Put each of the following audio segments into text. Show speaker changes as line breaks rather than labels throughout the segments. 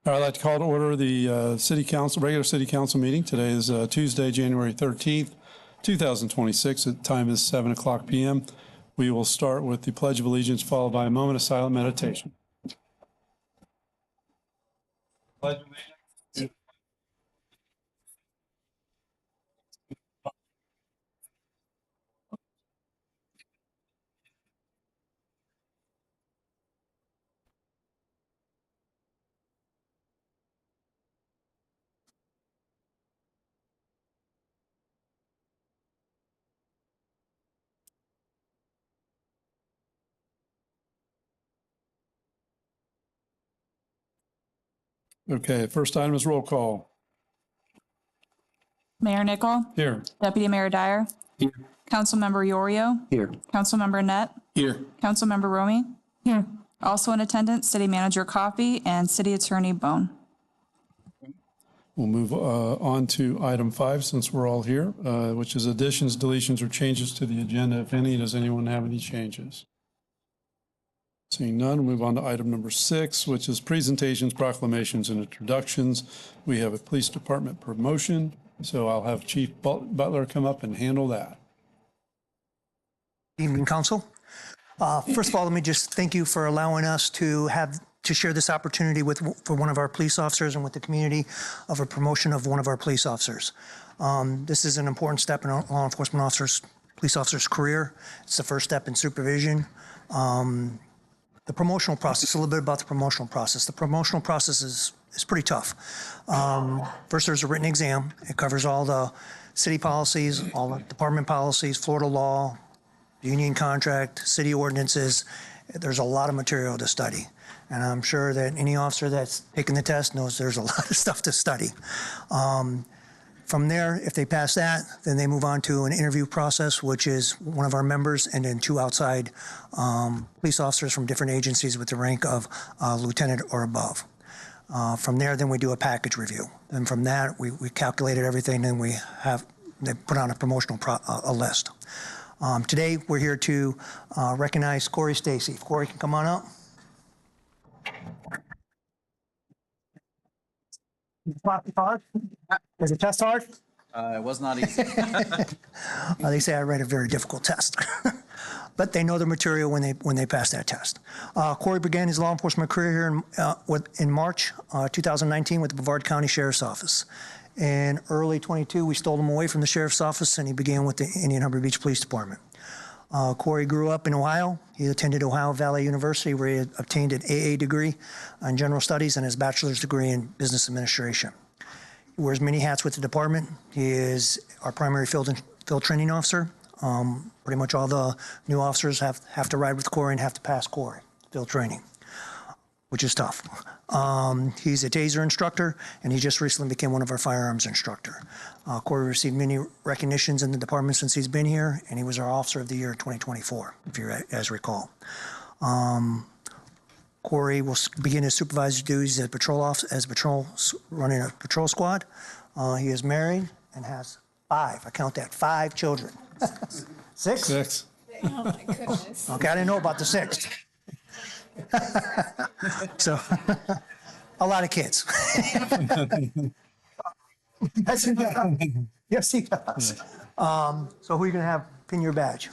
I'd like to call to order the regular city council meeting. Today is Tuesday, January 13th, 2026. The time is 7:00 p.m. We will start with the Pledge of Allegiance, followed by a moment of silent meditation. Pledge of Allegiance. Okay, first item is roll call.
Mayor Nickel.
Here.
Deputy Mayor Dyer.
Here.
Councilmember Iorio.
Here.
Councilmember Net.
Here.
Councilmember Romy. Here. Also in attendance, City Manager Coffey and City Attorney Bone.
We'll move on to item 5 since we're all here, which is additions, deletions, or changes to the agenda. If any, does anyone have any changes? Seeing none, we'll move on to item number 6, which is presentations, proclamations, and introductions. We have a police department promotion, so I'll have Chief Butler come up and handle that.
Evening, Council. First of all, let me just thank you for allowing us to share this opportunity for one of our police officers and with the community of a promotion of one of our police officers. This is an important step in a law enforcement police officer's career. It's the first step in supervision. The promotional process, a little bit about the promotional process. The promotional process is pretty tough. First, there's a written exam. It covers all the city policies, all the department policies, Florida law, union contract, city ordinances. There's a lot of material to study. And I'm sure that any officer that's taken the test knows there's a lot of stuff to study. From there, if they pass that, then they move on to an interview process, which is one of our members and then 2 outside police officers from different agencies with the rank of lieutenant or above. From there, then we do a package review. And from that, we calculated everything and they put on a promotional a list. Today, we're here to recognize Corey Stacy. If Corey can come on up. Was the test hard?
It was not easy.
They say I read a very difficult test, but they know the material when they pass that test. Corey began his law enforcement career here in March 2019 with the Brevard County Sheriff's Office. In early 22, we stole him away from the Sheriff's Office and he began with the Indian Harbor Beach Police Department. Corey grew up in Ohio. He attended Ohio Valley University where he obtained an AA degree in general studies and his bachelor's degree in business administration. He wears many hats with the department. He is our primary field training officer. Pretty much all the new officers have to ride with Corey and have to pass Corey field training, which is tough. He's a taser instructor, and he just recently became one of our firearms instructor. Corey received many recognitions in the department since he's been here, and he was our Officer of the Year in 2024, if you guys recall. Corey will begin his supervisory duties as running a patrol squad. He is married and has 5, I count that, 5 children. 6?
6.
Oh my goodness.
Okay, I didn't know about the 6th. So, a lot of kids. Yes, he does. So who are you going to have pin your badge?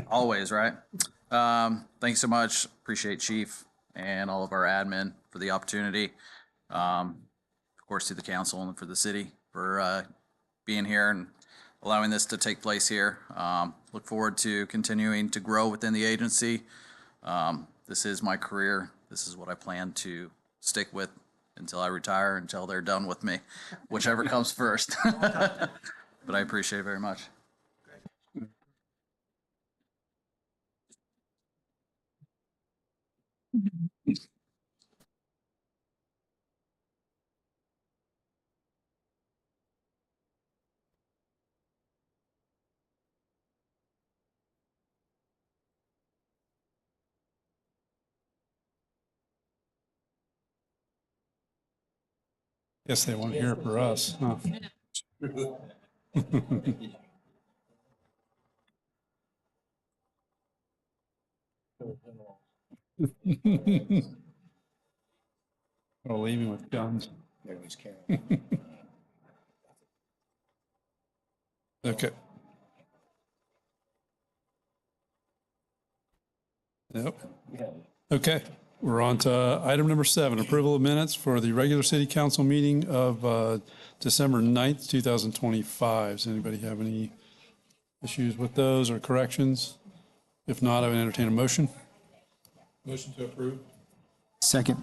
Always, right? Thanks so much. Appreciate Chief and all of our admin for the opportunity. Of course, to the council and for the city for being here and allowing this to take place here. Look forward to continuing to grow within the agency. This is my career. This is what I plan to stick with until I retire, until they're done with me, whichever comes first. But I appreciate it very much.
Guess they won't hear it for us, huh? I'll leave him with guns. Okay. Yep. Okay, we're on to item number 7, approval of minutes for the regular city council meeting of December 9th, 2025. Does anybody have any issues with those or corrections? If not, I would entertain a motion. Motion to approve.
Second.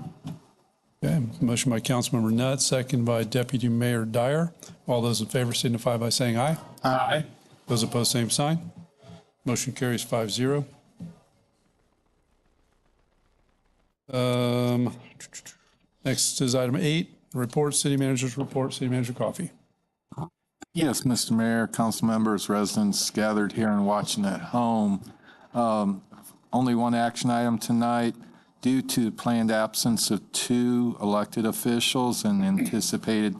Okay, motion by Councilmember Nutt, second by Deputy Mayor Dyer. All those in favor signify by saying aye. Aye. Those opposed, same sign. Motion carries 5-0. Next is item 8, report, city manager's report, city manager Coffee.
Yes, Mr. Mayor, council members, residents gathered here and watching at home. Only one action item tonight. Due to the planned absence of 2 elected officials and anticipated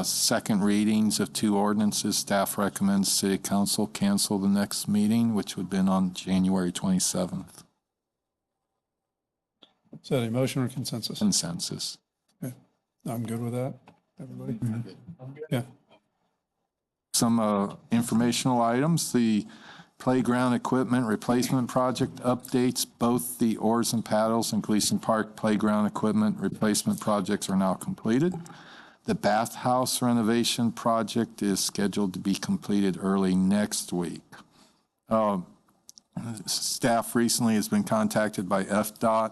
second readings of 2 ordinances, staff recommends city council cancel the next meeting, which would have been on January 27th.
Is that a motion or consensus?
Consensus.
Okay. I'm good with that. Everybody? Yeah.
Some informational items. The playground equipment replacement project updates. Both the oars and paddles and Gleason Park playground equipment replacement projects are now completed. The bathhouse renovation project is scheduled to be completed early next week. Staff recently has been contacted by FDOT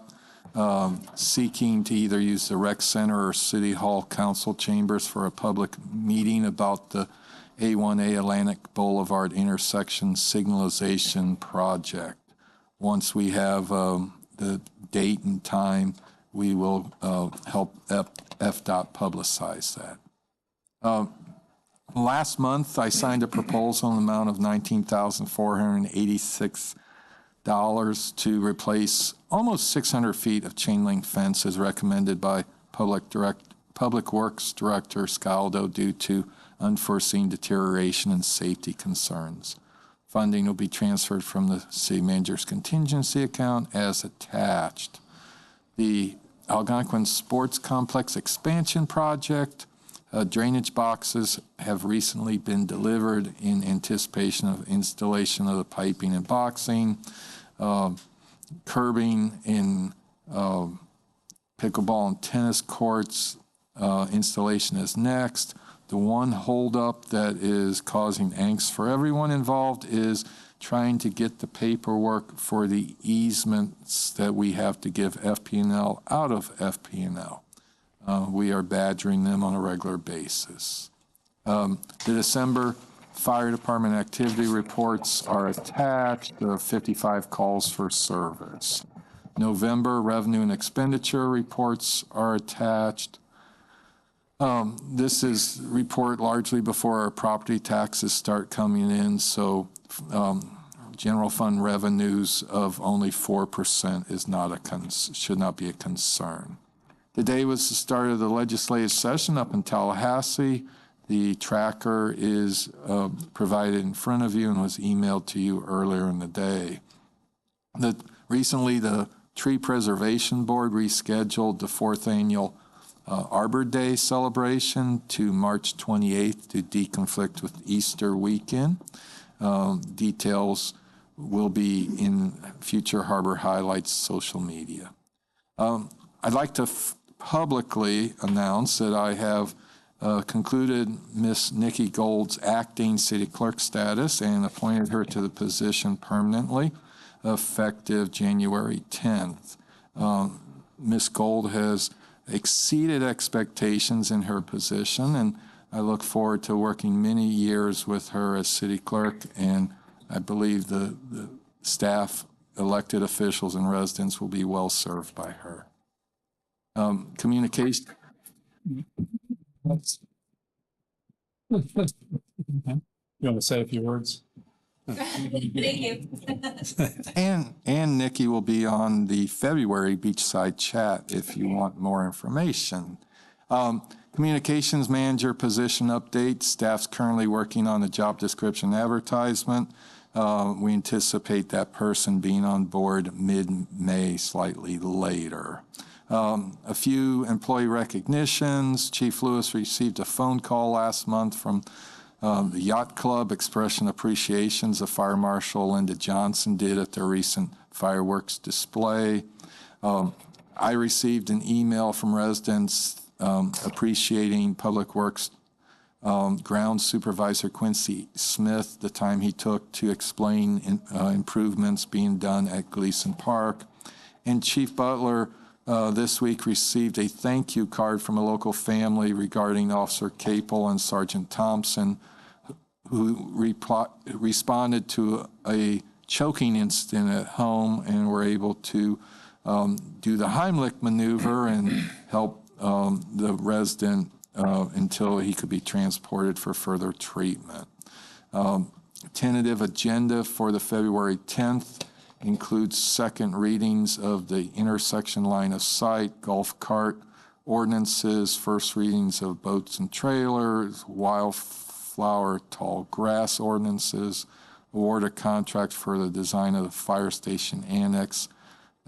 seeking to either use the rec center or city hall council chambers for a public meeting about the A1A Atlantic Boulevard intersection signalization project. Once we have the date and time, we will help FDOT publicize that. Last month, I signed a proposal in the amount of $19,486 to replace almost 600 feet of chain link fence as recommended by Public Works Director Scaldo due to unforeseen deterioration and safety concerns. Funding will be transferred from the city manager's contingency account as attached. The Algonquin Sports Complex expansion project, drainage boxes have recently been delivered in anticipation of installation of the piping and boxing. Curbing in pickleball and tennis courts installation is next. The one holdup that is causing angst for everyone involved is trying to get the paperwork for the easements that we have to give FP&L out of FP&L. We are badgering them on a regular basis. The December Fire Department activity reports are attached. There are 55 calls for service. November revenue and expenditure reports are attached. This is report largely before our property taxes start coming in, so general fund revenues of only 4% is should not be a concern. Today was the start of the legislative session up in Tallahassee. The tracker is provided in front of you and was emailed to you earlier in the day. Recently, the Tree Preservation Board rescheduled the 4th annual Arbor Day celebration to March 28th to deconflict with Easter weekend. Details will be in future Harbor Highlights social media. I'd like to publicly announce that I have concluded Miss Nikki Gold's acting city clerk status and appointed her to the position permanently, effective January 10th. Miss Gold has exceeded expectations in her position, and I look forward to working many years with her as city clerk, and I believe the staff elected officials and residents will be well served by her. Communication.
You want to say a few words?
Thank you.
And Nikki will be on the February beachside chat if you want more information. Communications manager position update. Staff's currently working on the job description advertisement. We anticipate that person being on board mid-May, slightly later. A few employee recognitions. Chief Lewis received a phone call last month from the Yacht Club expressing appreciations of Fire Marshal Linda Johnson did at their recent fireworks display. I received an email from residents appreciating Public Works Ground Supervisor Quincy Smith, the time he took to explain improvements being done at Gleason Park. And Chief Butler this week received a thank you card from a local family regarding Officer Capel and Sergeant Thompson, who responded to a choking incident at home and were able to do the Heimlich maneuver and help the resident until he could be transported for further treatment. Tentative agenda for the February 10th includes second readings of the intersection line of sight, golf cart ordinances, first readings of boats and trailers, wildflower tall grass ordinances, award a contract for the design of the fire station annex,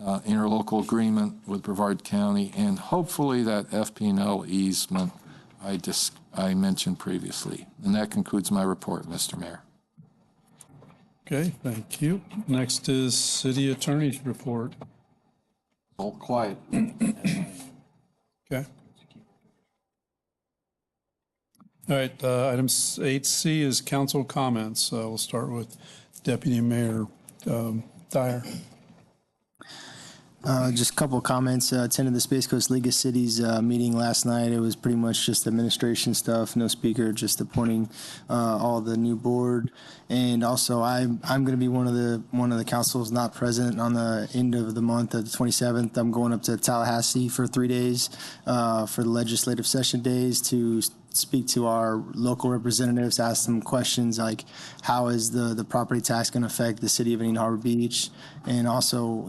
interlocal agreement with Brevard County, and hopefully that FP&L easement I mentioned previously. And that concludes my report, Mr. Mayor.
Okay, thank you. Next is City Attorney's report.
All quiet.
Okay. All right, item 8C is council comments. We'll start with Deputy Mayor Dyer.
Just a couple of comments. Attended the Space Coast League of Cities meeting last night. It was pretty much just administration stuff, no speaker, just appointing all the new board. And also, I'm going to be one of the councils not present on the end of the month, the 27th. I'm going up to Tallahassee for 3 days for the legislative session days to speak to our local representatives, ask them questions like how is the property tax going to affect the city of Indian Harbor Beach, and also,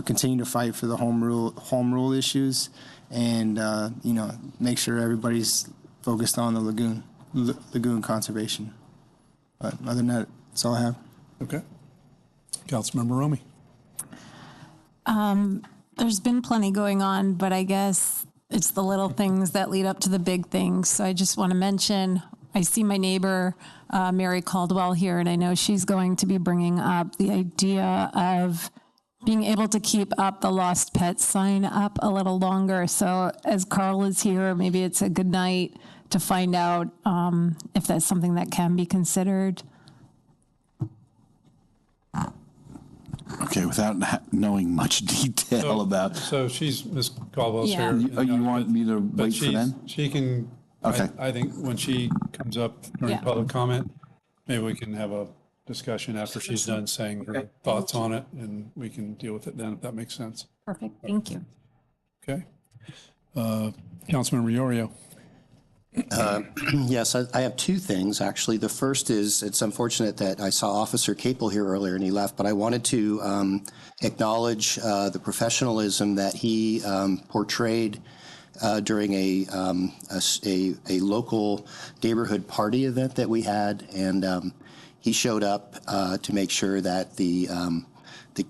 continue to fight for the home rule issues, and make sure everybody's focused on the lagoon conservation. But other than that, that's all I have.
Okay. Councilmember Romy.
There's been plenty going on, but I guess it's the little things that lead up to the big things. So I just want to mention, I see my neighbor, Mary Caldwell here, and I know she's going to be bringing up the idea of being able to keep up the lost pet sign up a little longer. So as Carl is here, maybe it's a good night to find out if that's something that can be considered.
Okay, without knowing much detail about.
So Ms. Caldwell's
Yeah.
here.
You want me to
But
wait for them?
she can,
Okay.
I think when she comes up during
Yeah.
public comment, maybe we can have a discussion after she's done saying her thoughts on it, and we can deal with it then, if that makes sense.
Perfect, thank you.
Okay. Councilmember Yorio.
Yes, I have two things, actually. The first is, it's unfortunate that I saw Officer Capel here earlier and he left, but I wanted to acknowledge the professionalism that he portrayed during a local neighborhood party event that we had, and he showed up to make sure that the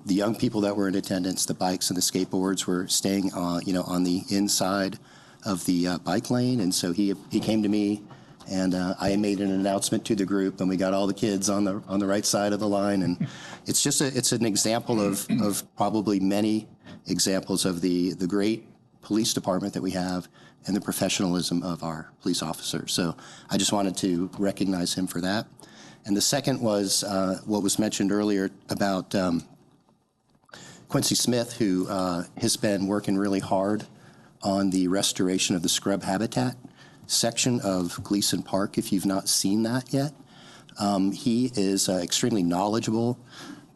young people that were in attendance, the bikes and the skateboards, were staying on the inside of the bike lane. And so he came to me, and I made an announcement to the group, and we got all the kids on the right side of the line. And it's just it's an example of probably many examples of the great police department that we have and the professionalism of our police officers. So I just wanted to recognize him for that. And the second was what was mentioned earlier about Quincy Smith, who has been working really hard on the restoration of the scrub habitat section of Gleason Park. If you've not seen that yet, he is extremely knowledgeable,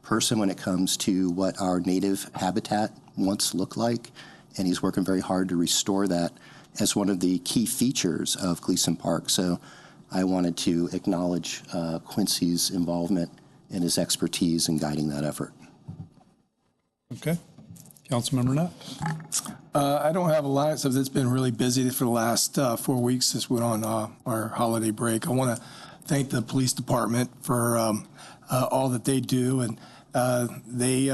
person when it comes to what our native habitat once looked like, and he's working very hard to restore that as one of the key features of Gleason Park. So I wanted to acknowledge Quincy's involvement and his expertise in guiding that effort.
Okay. Councilmember Nutt.
I don't have a lot of stuff. It's been really busy for the last 4 weeks since we went on our holiday break. I want to thank the police department for all that they do, and they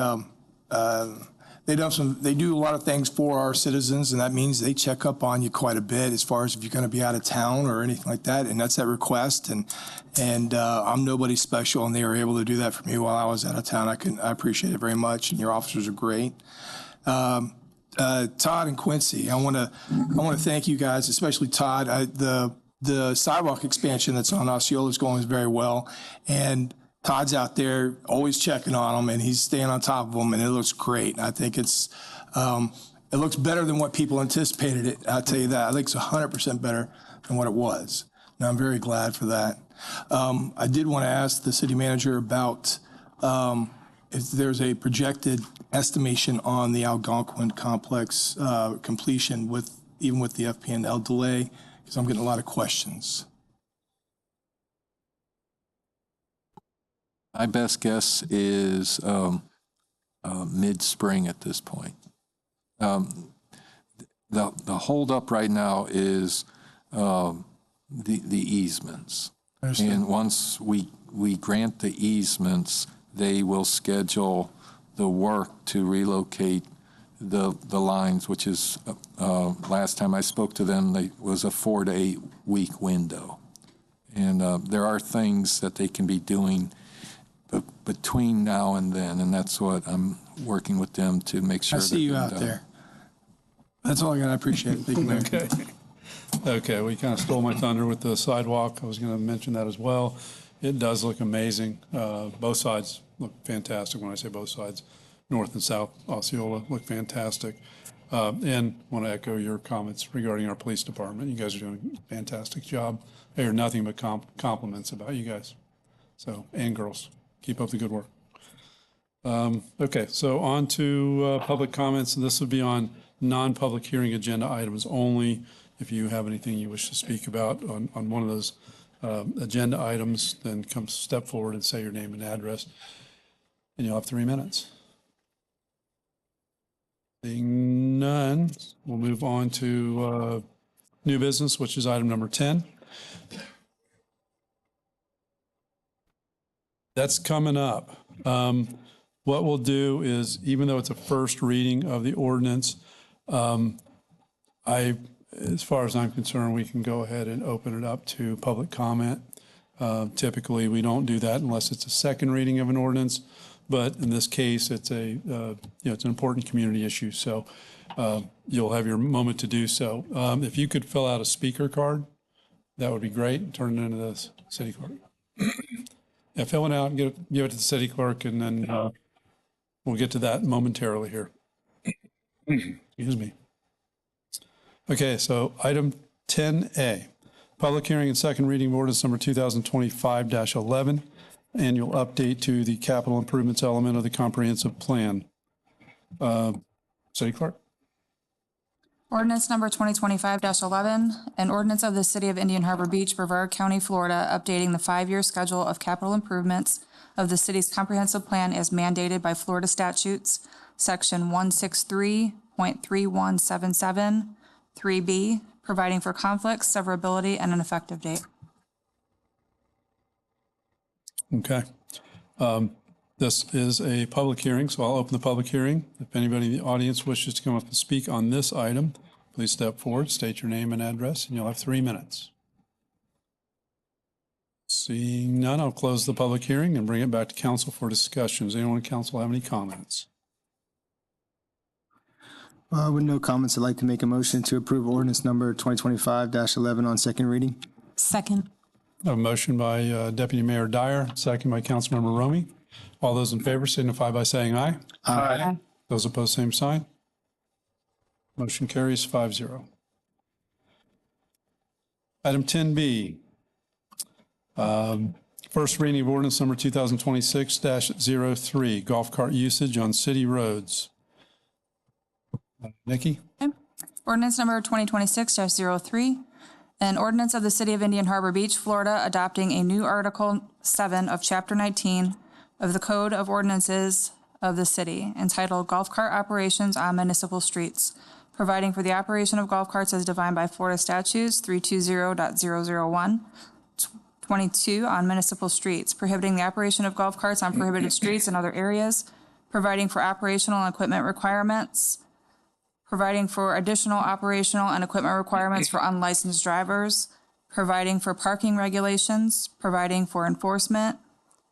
do a lot of things for our citizens, and that means they check up on you quite a bit as far as if you're going to be out of town or anything like that, and that's at request. And I'm nobody special, and they were able to do that for me while I was out of town. I appreciate it very much, and your officers are great. Todd and Quincy, I want to thank you guys, especially Todd. The sidewalk expansion that's on Osceola is going very well, and Todd's out there always checking on them, and he's staying on top of them, and it looks great. I think it looks better than what people anticipated it. I'll tell you that. I think it's 100% better than what it was. And I'm very glad for that. I did want to ask the city manager about if there's a projected estimation on the Algonquin complex completion even with the FP&L delay, because I'm getting a lot of questions.
My best guess is mid-spring at this point. The holdup right now is the easements. And once we grant the easements, they will schedule the work to relocate the lines, which is, last time I spoke to them, it was a 4 to 8 week window. And there are things that they can be doing between now and then, and that's what I'm working with them to make sure.
I see you out there. That's all I got. I appreciate it. Thank you, Mayor.
Okay. Okay, we kind of stole my thunder with the sidewalk. I was going to mention that as well. It does look amazing. Both sides look fantastic. When I say both sides, north and south Osceola look fantastic. And want to echo your comments regarding our police department. You guys are doing a fantastic job. I hear nothing but compliments about you guys. So, and girls, keep up the good work. Okay, so on to public comments. This will be on non-public hearing agenda items only. If you have anything you wish to speak about on one of those agenda items, then come step forward and say your name and address, and you'll have 3 minutes. Seeing none, we'll move on to new business, which is item number 10. That's coming up. What we'll do is, even though it's a first reading of the ordinance, as far as I'm concerned, we can go ahead and open it up to public comment. Typically, we don't do that unless it's a second reading of an ordinance, but in this case, it's it's an important community issue, so you'll have your moment to do so. If you could fill out a speaker card, that would be great, and turn it into the city clerk. Yeah, fill it out and give it to the city clerk, and then we'll get to that momentarily here. Excuse me. Okay, so item 10A, public hearing and second reading of ordinance number 2025-11, annual update to the capital improvements element of the comprehensive plan. City clerk.
Ordinance number 2025-11, an ordinance of the City of Indian Harbor Beach, Brevard County, Florida, updating the 5-year schedule of capital improvements of the city's comprehensive plan as mandated by Florida statutes, section 163.3177, 3B, providing for conflicts, severability, and an effective date.
Okay. This is a public hearing, so I'll open the public hearing. If anybody in the audience wishes to come up and speak on this item, please step forward, state your name and address, and you'll have 3 minutes. Seeing none, I'll close the public hearing and bring it back to council for discussion. Does anyone in council have any comments?
With no comments, I'd like to make a motion to approve ordinance number 2025-11 on second reading.
Second.
I have a motion by Deputy Mayor Dyer, second by Councilmember Romy. All those in favor signify by saying aye.
Aye.
Those opposed, same sign. Motion carries 5-0. Item 10B, First reading of ordinance number 2026-03, golf cart usage on city roads. Nikki?
Ordinance number 2026-03, an ordinance of the City of Indian Harbor Beach, Florida, adopting a new Article 7 of Chapter 19 of the Code of Ordinances of the city, entitled Golf Cart Operations on Municipal Streets, providing for the operation of golf carts as defined by Florida Statutes 320.001, 22 on municipal streets, prohibiting the operation of golf carts on prohibited streets and other areas, providing for operational and equipment requirements, providing for additional operational and equipment requirements for unlicensed drivers, providing for parking regulations, providing for enforcement,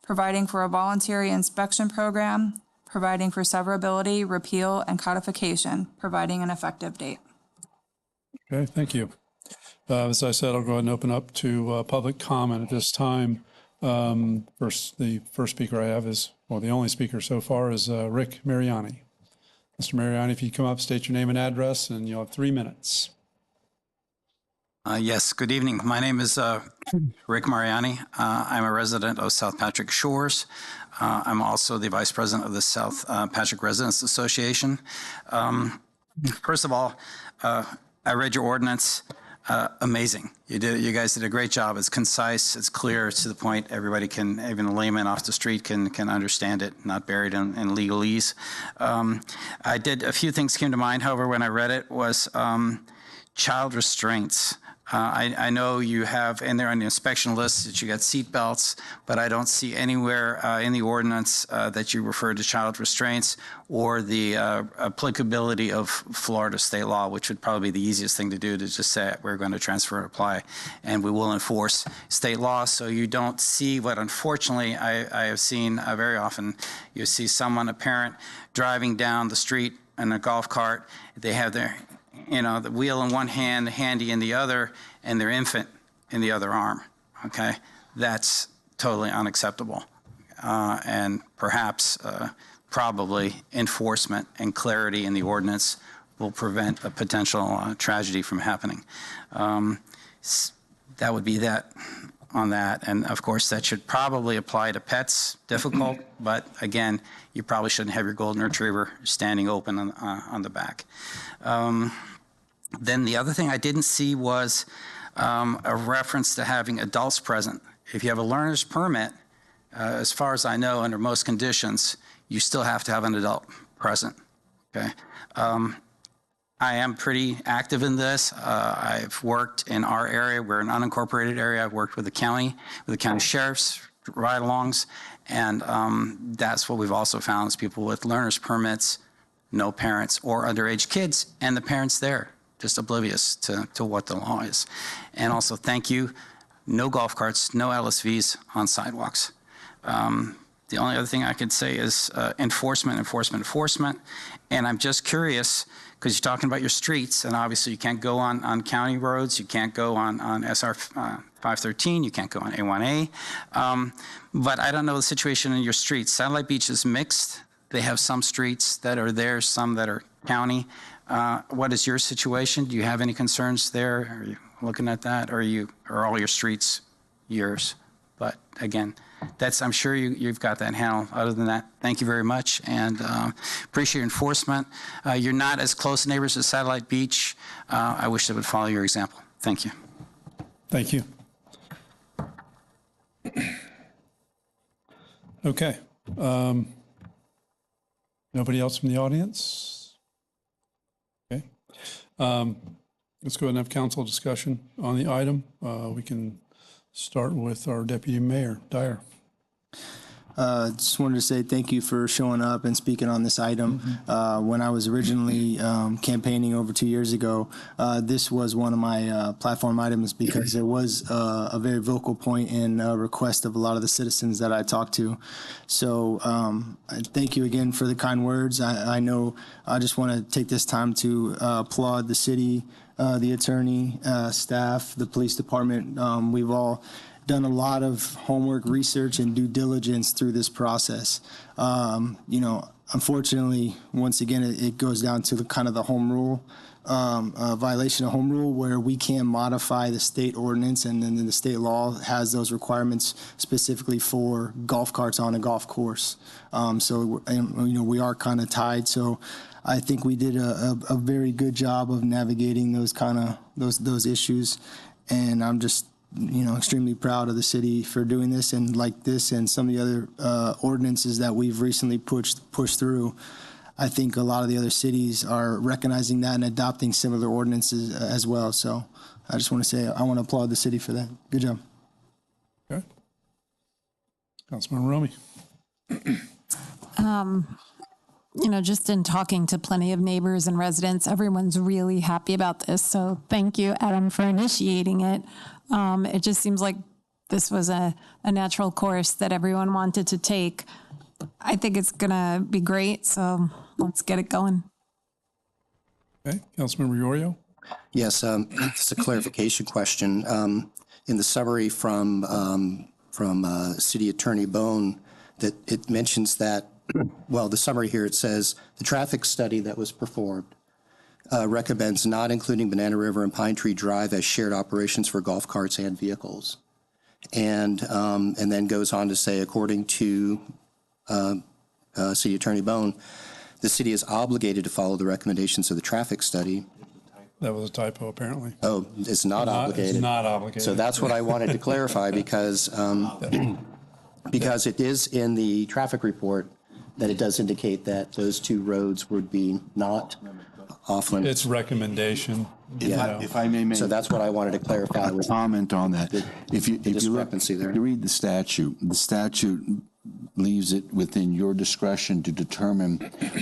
providing for a voluntary inspection program, providing for severability, repeal, and codification, providing an effective date.
Okay, thank you. As I said, I'll go ahead and open up to public comment at this time. The first speaker I have is, well, the only speaker so far is Rick Mariani. Mr. Mariani, if you come up, state your name and address, and you'll have 3 minutes.
Yes, good evening. My name is Rick Mariani. I'm a resident of South Patrick Shores. I'm also the vice president of the South Patrick Residents Association. First of all, I read your ordinance. Amazing. You guys did a great job. It's concise, it's clear, it's to the point. Everybody can, even a layman off the street can understand it, not buried in legalese. I did, a few things came to mind, however, when I read it, was child restraints. I know you have in there on the inspection list that you got seat belts, but I don't see anywhere in the ordinance that you refer to child restraints or the applicability of Florida state law, which would probably be the easiest thing to do, to just say we're going to transfer and apply, and we will enforce state law. So you don't see what, unfortunately, I have seen very often. You see someone, a parent, driving down the street in a golf cart. They have their the wheel in one hand, the handy in the other, and their infant in the other arm, okay? That's totally unacceptable. And perhaps, probably enforcement and clarity in the ordinance will prevent a potential tragedy from happening. That would be that on that. And of course, that should probably apply to pets, difficult, but again, you probably shouldn't have your golden retriever standing open on the back. Then the other thing I didn't see was a reference to having adults present. If you have a learner's permit, as far as I know, under most conditions, you still have to have an adult present, okay? I am pretty active in this. I've worked in our area. We're an unincorporated area. I've worked with the county sheriffs, ride-alongs, and that's what we've also found is people with learner's permits, no parents or underage kids, and the parents there, just oblivious to what the law is. And also, thank you, no golf carts, no LSVs on sidewalks. The only other thing I could say is enforcement. And I'm just curious, because you're talking about your streets, and obviously you can't go on county roads, you can't go on SR 513, you can't go on A1A. But I don't know the situation in your streets. Satellite Beach is mixed. They have some streets that are there, some that are county. What is your situation? Do you have any concerns there? Are you looking at that? Or are all your streets yours? But again, I'm sure you've got that handled. Other than that, thank you very much, and appreciate your enforcement. You're not as close neighbors as Satellite Beach. I wish they would follow your example. Thank you.
Thank you. Okay. Nobody else from the audience? Okay. Let's go ahead and have council discussion on the item. We can start with our Deputy Mayor, Dyer.
Just wanted to say thank you for showing up and speaking on this item. When I was originally campaigning over 2 years ago, this was one of my platform items because it was a very vocal point and a request of a lot of the citizens that I talked to. So thank you again for the kind words. I know I just want to take this time to applaud the city, the attorney, staff, the police department. We've all done a lot of homework, research, and due diligence through this process. Unfortunately, once again, it goes down to the kind of the home rule a violation of home rule where we can modify the state ordinance, and then the state law has those requirements specifically for golf carts on a golf course. So, we are kind of tied. So I think we did a very good job of navigating those issues. And I'm just, extremely proud of the city for doing this, and like this and some of the other ordinances that we've recently pushed through. I think a lot of the other cities are recognizing that and adopting similar ordinances as well. So I just want to say I want to applaud the city for that. Good job.
Okay. Councilmember Romy.
Just in talking to plenty of neighbors and residents, everyone's really happy about this. So thank you, Adam, for initiating it. It just seems like this was a natural course that everyone wanted to take. I think it's going to be great. So let's get it going.
Okay. Councilmember Yorio.
Yes, it's a clarification question. In the summary from City Attorney Bone, that it mentions that, well, the summary here, it says the traffic study that was performed recommends not including Banana River and Pine Tree Drive as shared operations for golf carts and vehicles. And then goes on to say, according to City Attorney Bone, the city is obligated to follow the recommendations of the traffic study.
That was a typo, apparently.
Oh, it's not obligated.
It's not obligated.
So that's what I wanted to clarify, because it is in the traffic report that it does indicate that those two roads would be not off limits.
It's recommendation.
If I may make.
So that's what I wanted to clarify.
A comment on that. If you look,
discrepancy there.
if you read the statute leaves it within your discretion to determine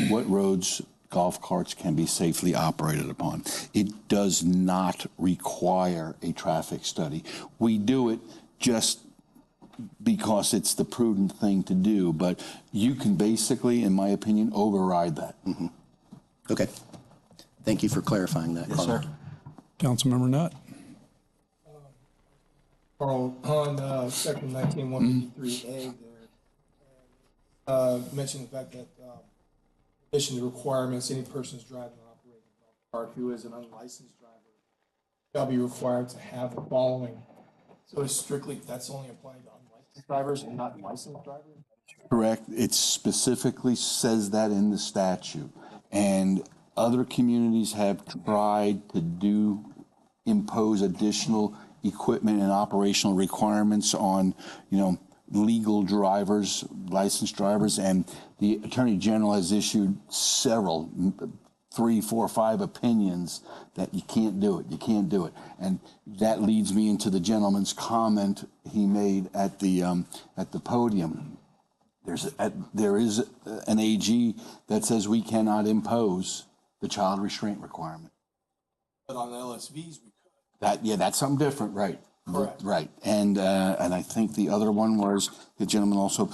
what roads golf carts can be safely operated upon. It does not require a traffic study. We do it just because it's the prudent thing to do, but you can basically, in my opinion, override that.
Mm-hmm. Okay. Thank you for clarifying that.
Yes, sir.
Councilmember Nutt.
Carl, on section 19-153A there, mentioned the fact that in addition to requirements, any persons driving or operating a golf cart who is an unlicensed driver shall be required to have the following. So it's strictly, that's only applying to unlicensed drivers and not licensed drivers?
Correct. It specifically says that in the statute. And other communities have tried to impose additional equipment and operational requirements on, legal drivers, licensed drivers, and the Attorney General has issued several, 3, 4, 5 opinions that you can't do it. And that leads me into the gentleman's comment he made at the podium. There is an AG that says we cannot impose the child restraint requirement.
But on the LSVs, we could.
That's something different, right?
Correct.
Right. And I think the other one was the gentleman also,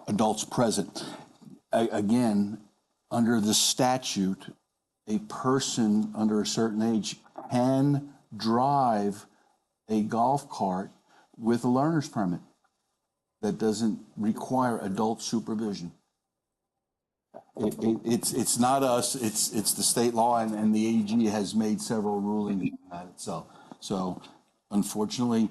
adults present. Again, under the statute, a person under a certain age can drive a golf cart with a learner's permit. That doesn't require adult supervision. It's not us, it's the state law, and the AG has made several rulings on that itself. So unfortunately,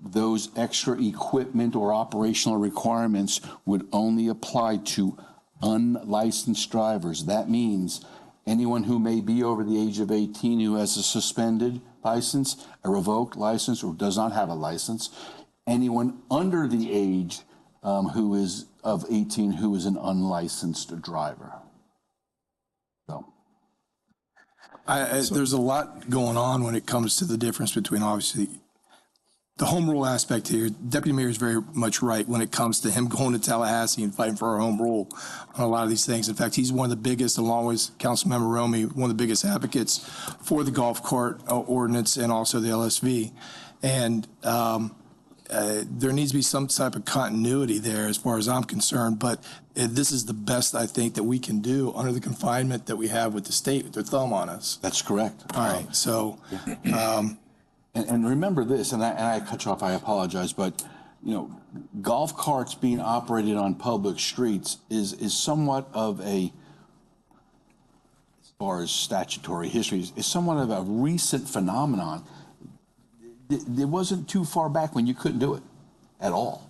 those extra equipment or operational requirements would only apply to unlicensed drivers. That means anyone who may be over the age of 18 who has a suspended license, a revoked license, or does not have a license, anyone under the age who is of 18 who is an unlicensed driver. So.
There's a lot going on when it comes to the difference between, obviously, the home rule aspect here. Deputy Mayor is very much right when it comes to him going to Tallahassee and fighting for our home rule on a lot of these things. In fact, he's one of the biggest, along with Councilmember Romy, one of the biggest advocates for the golf cart ordinance and also the LSV. And there needs to be some type of continuity there as far as I'm concerned, but this is the best I think that we can do under the confinement that we have with the state with their thumb on us.
That's correct.
All right, so.
And remember this, and I cut you off, I apologize, but golf carts being operated on public streets is somewhat of a far as statutory history, is somewhat of a recent phenomenon. It wasn't too far back when you couldn't do it at all.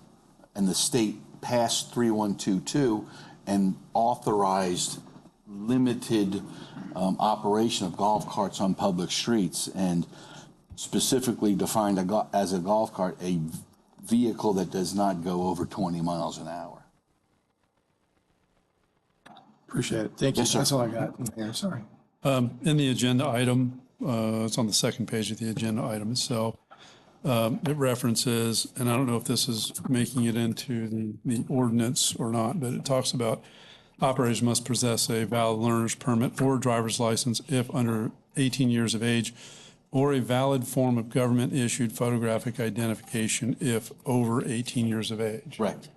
And the state passed 3122 and authorized limited operation of golf carts on public streets, and specifically defined as a golf cart a vehicle that does not go over 20 miles an hour.
Appreciate it. Thank you.
Yes, sir.
That's all I got. Yeah, sorry.
In the agenda item, it's on the second page of the agenda item itself. It references, and I don't know if this is making it into the ordinance or not, but it talks about operators must possess a valid learner's permit or driver's license if under 18 years of age, or a valid form of government-issued photographic identification if over 18 years of age.
Correct.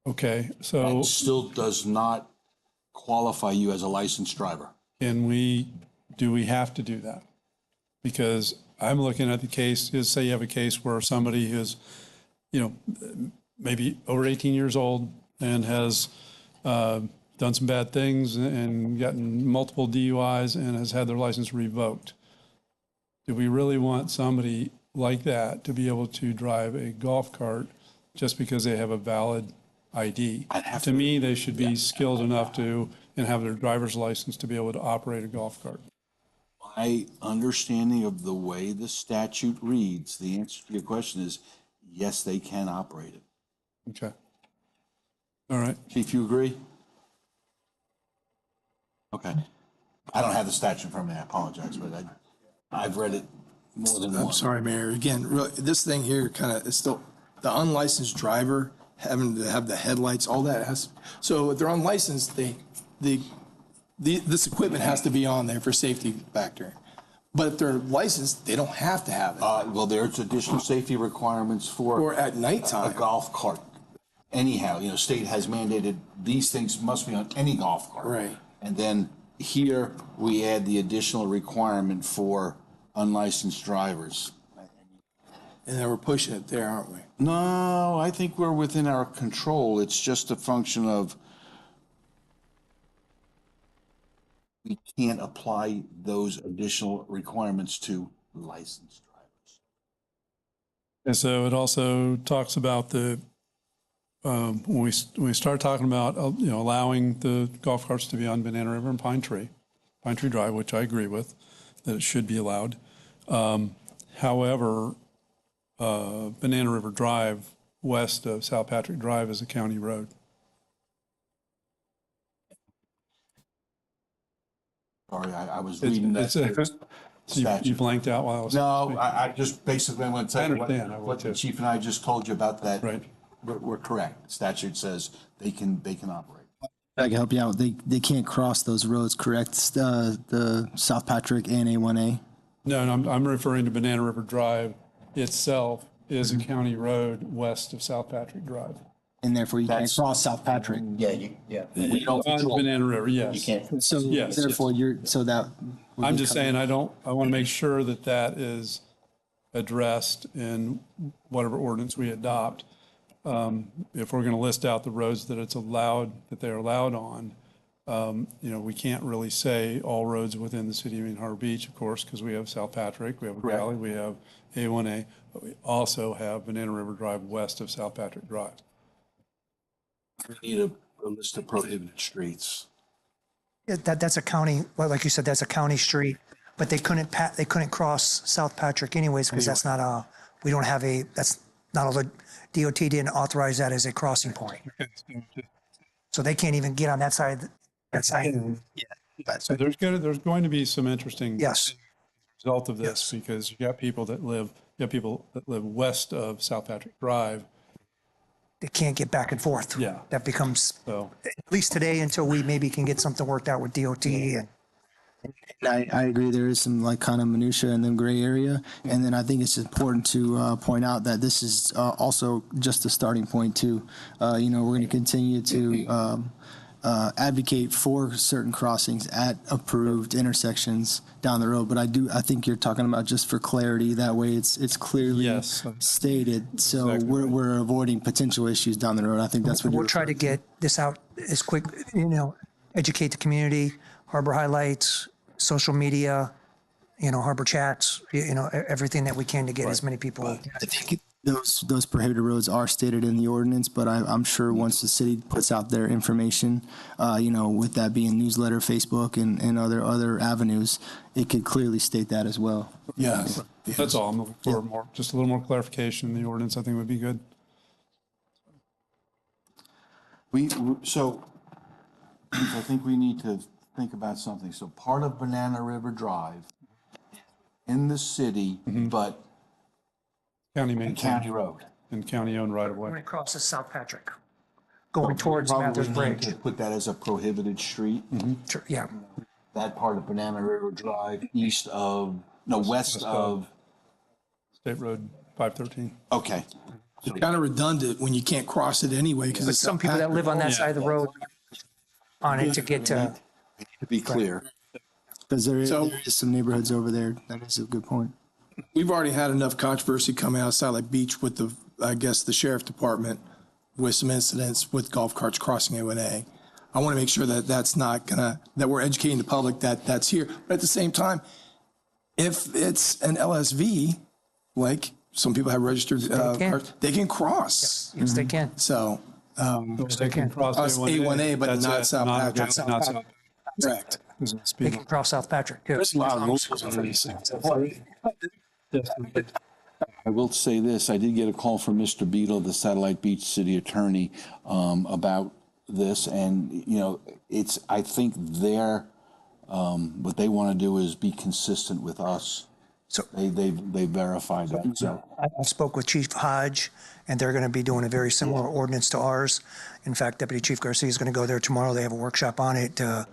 Okay, so
That still does not qualify you as a licensed driver.
do we have to do that? Because I'm looking at the case, say you have a case where somebody is, maybe over 18 years old and has done some bad things and gotten multiple DUIs and has had their license revoked. Do we really want somebody like that to be able to drive a golf cart just because they have a valid ID? To me, they should be skilled enough to and have their driver's license to be able to operate a golf cart.
My understanding of the way the statute reads, the answer to your question is yes, they can operate it.
Okay. All right.
Chief, you agree? Okay. I don't have the statute in front of me, I apologize, but I've read it more than
I'm
once.
sorry, Mayor. Again, really, this thing here kind of is still the unlicensed driver having to have the headlights, all that has. So if they're unlicensed, this equipment has to be on there for safety factor. But if they're licensed, they don't have to have it.
Well, there's additional safety requirements for
Or at nighttime.
a golf cart. Anyhow, state has mandated these things must be on any golf cart.
Right.
And then here we add the additional requirement for unlicensed drivers.
And then we're pushing it there, aren't we?
No, I think we're within our control. It's just a function of we can't apply those additional requirements to licensed drivers.
And so it also talks about when we start talking about, allowing the golf carts to be on Banana River and Pine Tree Drive, which I agree with, that it should be allowed. However, Banana River Drive west of South Patrick Drive is a county road.
Sorry, I was reading that.
So you blanked out while I was.
No, I just basically want to tell you what the
too.
chief and I just told you about that.
Right.
We're correct. Statute says they can operate.
I can help you out. They can't cross those roads, correct? The South Patrick and A1A.
No, I'm referring to Banana River Drive itself is a county road west of South Patrick Drive.
And therefore you can't cross South Patrick.
We don't
On
control.
Banana River, yes.
So
Yes,
therefore that. would
I'm
be
just saying, I want to make sure that is addressed in whatever ordinance we adopt. If we're going to list out the roads that they're allowed on, we can't really say all roads within the city of Indian Harbor Beach, of course, because we have South Patrick, we have Valley, we have A1A, but we also have Banana River Drive west of South Patrick Drive.
We need a list of prohibited streets.
Yeah, that's a county, well, like you said, that's a county street, but they couldn't cross South Patrick anyways, because that's not that's not a, DOT didn't authorize that as a crossing point. So they can't even get on that side.
So there's going to be some interesting
Yes.
result of this, because you got people that live west of South Patrick Drive.
They can't get back and forth.
Yeah.
That becomes,
So
at least today, until we maybe can get something worked out with DOT. And
I agree. There is some kind of minutia in the gray area. And then I think it's important to point out that this is also just a starting point too. We're going to continue to advocate for certain crossings at approved intersections down the road. But I think you're talking about just for clarity. That way it's clearly stated. So we're avoiding potential issues down the road. I think that's what
we'll try to get this out as quick, educate the community. Harbor highlights, social media, Harbor chats, everything that we can to get as many people.
I think those prohibited roads are stated in the ordinance, but I'm sure once the city puts out their information, with that being newsletter, Facebook, and other avenues, it could clearly state that as well.
Yes.
That's all. I'm looking for just a little more clarification in the ordinance. I think would be good.
So I think we need to think about something. So part of Banana River Drive in the city, but
County main
county road.
and county-owned right of
When
way.
it crosses South Patrick, going towards Mather's
Probably need
Bridge.
to put that as a prohibited street.
Sure, yeah.
That part of Banana River Drive, west of,
State Road 513.
okay.
It's kind of redundant when you can't cross it anyway because
But
it's
some people that live on that side of the road on it to get to,
To be clear.
Because there is
So-
some neighborhoods over there. That is a good point.
We've already had enough controversy coming out of Satellite Beach with the sheriff department with some incidents with golf carts crossing A1A. I want to make sure that that we're educating the public that that's here. But at the same time, if it's an LSV, like some people have registered
can.
carts, they can cross.
yes, they can.
So,
They can cross
Us A1A, but
That's
not
it.
South
Not
Patrick.
South
correct.
They can cross South Patrick too.
I will say this, I did get a call from Mr. Beadle, the Satellite Beach City Attorney, about this, and, I think what they want to do is be consistent with us.
So-
They verified that, so.
I spoke with Chief Hodge, and they're going to be doing a very similar ordinance to ours. In fact, Deputy Chief Garcia is going to go there tomorrow. They have a workshop on it to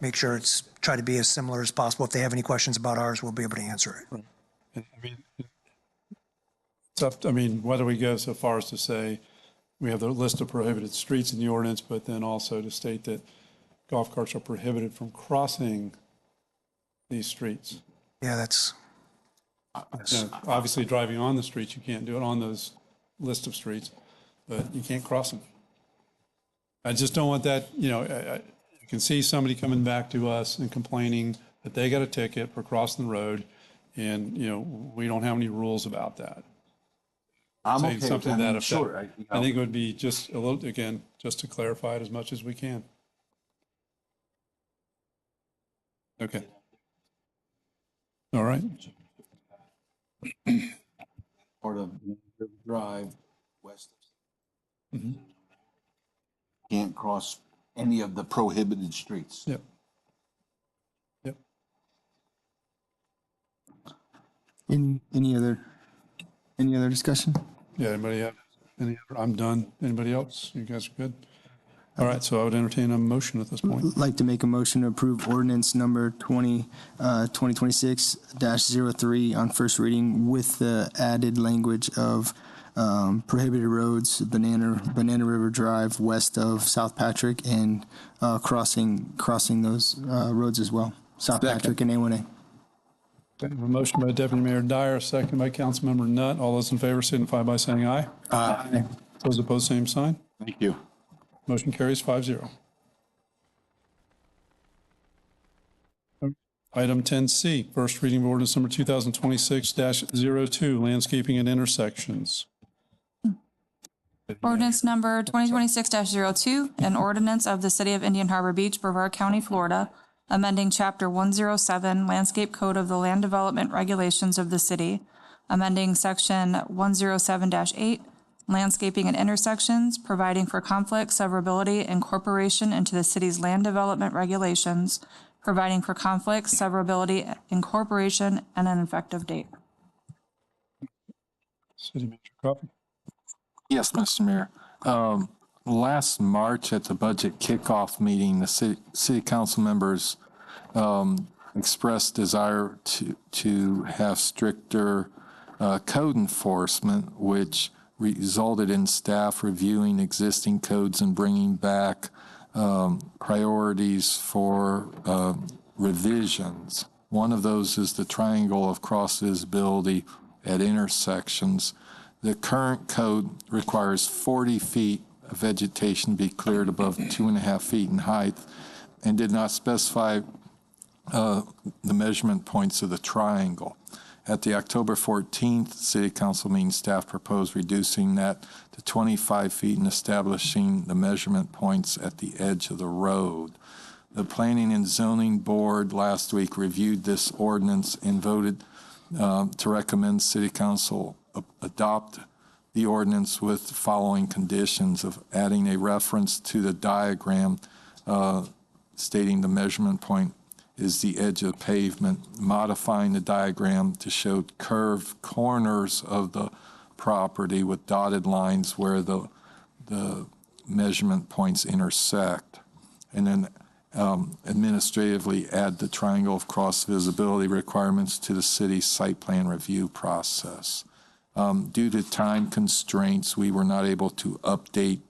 make sure try to be as similar as possible. If they have any questions about ours, we'll be able to answer it.
Whether we go so far as to say we have the list of prohibited streets in the ordinance, but then also to state that golf carts are prohibited from crossing these streets.
Yeah, that's,
Obviously, driving on the streets, you can't do it on those list of streets, but you can't cross them. I just don't want that, you can see somebody coming back to us and complaining that they got a ticket for crossing the road, and, we don't have any rules about that.
I'm
Say
okay with
something
that,
to that
I mean,
effect.
sure.
I think it would be just a little, again, just to clarify it as much as we can. Okay. All right.
Part of River Drive, west of.
Mhm.
Can't cross any of the prohibited streets.
Yep. Yep.
Any other discussion?
Yeah, anybody have any other? I'm done. Anybody else? You guys are good? All right, so I would entertain a motion at this point.
Like to make a motion to approve ordinance number 2026-03 on first reading with the added language of prohibited roads, Banana River Drive west of South Patrick, and crossing those roads as well, South Patrick and A1A.
A motion by Deputy Mayor Dyer, second by Councilmember Nutt. All those in favor signify by saying aye.
Aye.
Those opposed, same sign.
Thank you.
Motion carries 5-0. Item 10C, first reading of ordinance number 2026-02, landscaping at intersections.
Ordinance number 2026-02, an ordinance of the City of Indian Harbor Beach, Brevard County, Florida, amending Chapter 107 Landscape Code of the Land Development Regulations of the city, amending Section 107-8 Landscaping at Intersections, providing for conflict, severability, incorporation into the city's land development regulations, providing for conflict, severability, incorporation, and an effective date.
City Manager Coffey.
Yes, Mr. Mayor. Last March at the budget kickoff meeting, the city council members expressed desire to have stricter code enforcement, which resulted in staff reviewing existing codes and bringing back priorities for revisions. One of those is the triangle of cross visibility at intersections. The current code requires 40 feet vegetation be cleared above 2.5 feet in height and did not specify the measurement points of the triangle. At the October 14th City Council meeting, staff proposed reducing that to 25 feet and establishing the measurement points at the edge of the road. The Planning and Zoning Board last week reviewed this ordinance and voted to recommend City Council adopt the ordinance with the following conditions of adding a reference to the diagram stating the measurement point is the edge of pavement, modifying the diagram to show curved corners of the property with dotted lines where the measurement points intersect, and then administratively add the triangle of cross visibility requirements to the city's site plan review process. Due to time constraints, we were not able to update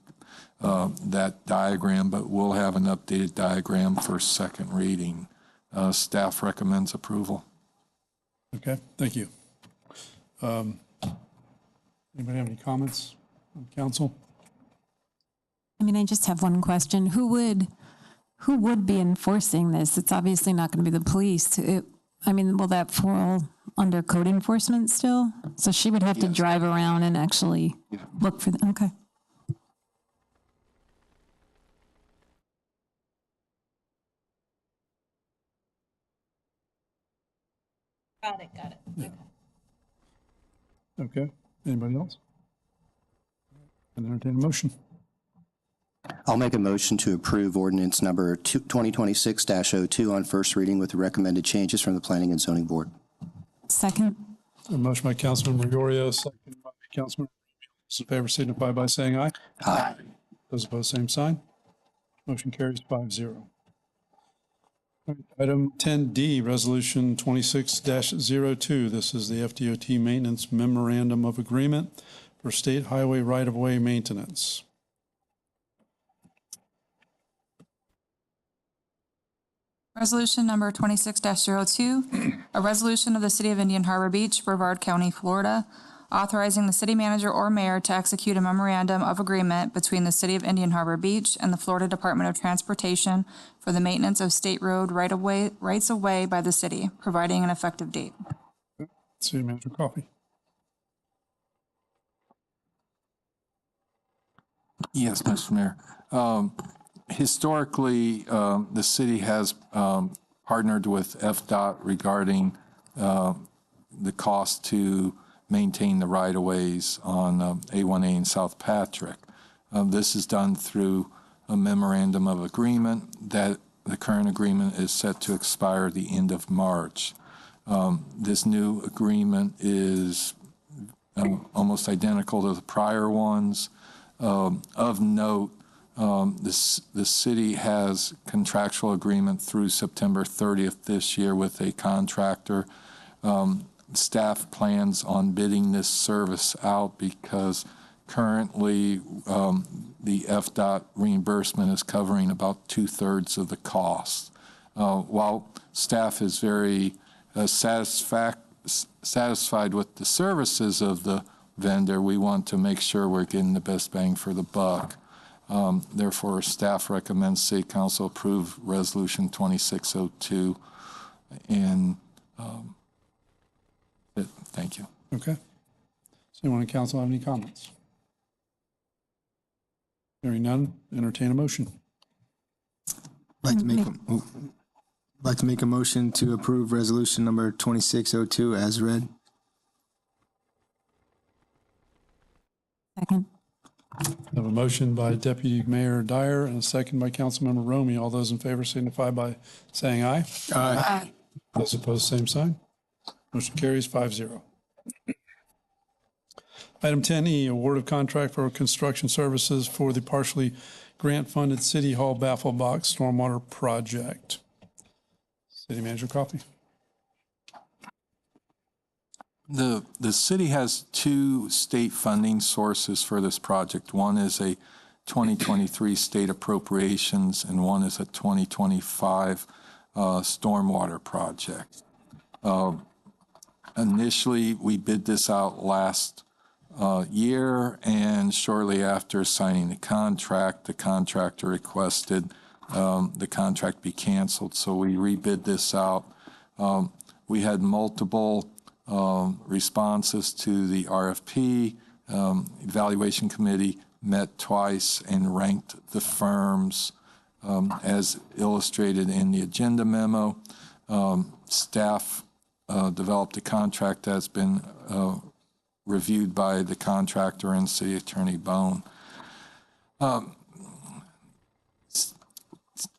that diagram, but we'll have an updated diagram for second reading. Staff recommends approval.
Okay, thank you. Anybody have any comments from council?
I mean, I just have one question. Who would be enforcing this? It's obviously not going to be the police. Will that fall under code enforcement still? So she would have to drive around and actually look for them. Okay.
Got it.
Yeah. Okay, anybody else? Can I entertain a motion?
I'll make a motion to approve ordinance number 2026-02 on first reading with the recommended changes from the Planning and Zoning Board.
Second.
A motion by Councilmember Iorio, second by Councilmember. Those in favor signify by saying aye.
Aye.
Those opposed, same sign. Motion carries 5-0. Item 10D, Resolution 26-02. This is the FDOT Maintenance Memorandum of Agreement for State Highway Right-of-Way Maintenance.
Resolution number 26-02, a resolution of the City of Indian Harbor Beach, Brevard County, Florida, authorizing the city manager or mayor to execute a memorandum of agreement between the City of Indian Harbor Beach and the Florida Department of Transportation for the maintenance of state road rights of way by the city, providing an effective date.
City Manager Coffey.
Yes, Mr. Mayor. Historically, the city has partnered with FDOT regarding the cost to maintain the right-of-ways on A1A in South Patrick. This is done through a memorandum of agreement that the current agreement is set to expire the end of March. This new agreement is almost identical to the prior ones. Of note, the city has contractual agreement through September 30th this year with a contractor. Staff plans on bidding this service out because currently the FDOT reimbursement is covering about 2/3 of the cost. While staff is very satisfied with the services of the vendor, we want to make sure we're getting the best bang for the buck. Therefore, staff recommends City Council approve Resolution 2602. And thank you.
Okay. Does anyone in council have any comments? Hearing none, entertain a motion.
Like to make a motion to approve resolution number 2602 as read.
Second.
I have a motion by Deputy Mayor Dyer and a second by Councilmember Romey. All those in favor signify by saying aye.
Aye.
Those opposed, same sign. Motion carries 5-0. Item 10E, award of contract for construction services for the partially grant-funded City Hall Baffle Box Stormwater Project. City Manager Coffey.
The city has two state funding sources for this project. One is a 2023 state appropriations and one is a 2025 stormwater project. Initially, we bid this out last year, and shortly after signing the contractor requested the contract be canceled. So we rebid this out. We had multiple responses to the RFP. Evaluation committee met twice and ranked the firms as illustrated in the agenda memo. Staff developed a contract that's been reviewed by the contractor and City Attorney Bone.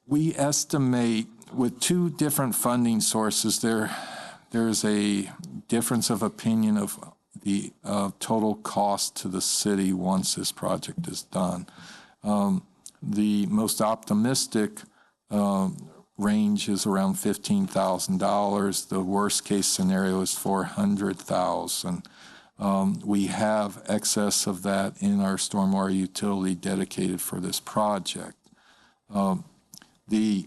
We estimate with two different funding sources, there's a difference of opinion of the total cost to the city once this project is done. The most optimistic range is around $15,000. The worst case scenario is $400,000. We have excess of that in our stormwater utility dedicated for this project. The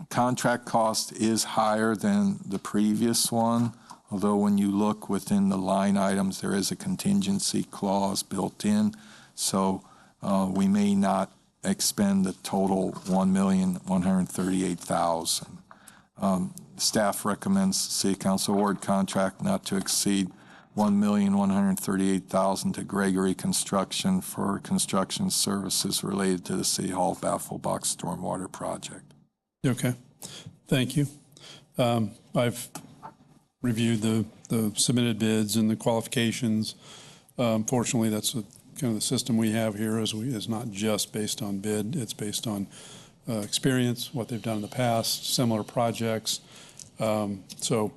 contract cost is higher than the previous one, although when you look within the line items, there is a contingency clause built in, so we may not expend the total $1,138,000. Staff recommends City Council award contract not to exceed $1,138,000 to Gregory Construction for construction services related to the City Hall Baffle Box Stormwater Project.
Okay, thank you. I've reviewed the submitted bids and the qualifications. Fortunately, that's kind of the system we have here is not just based on bid, it's based on experience, what they've done in the past, similar projects. So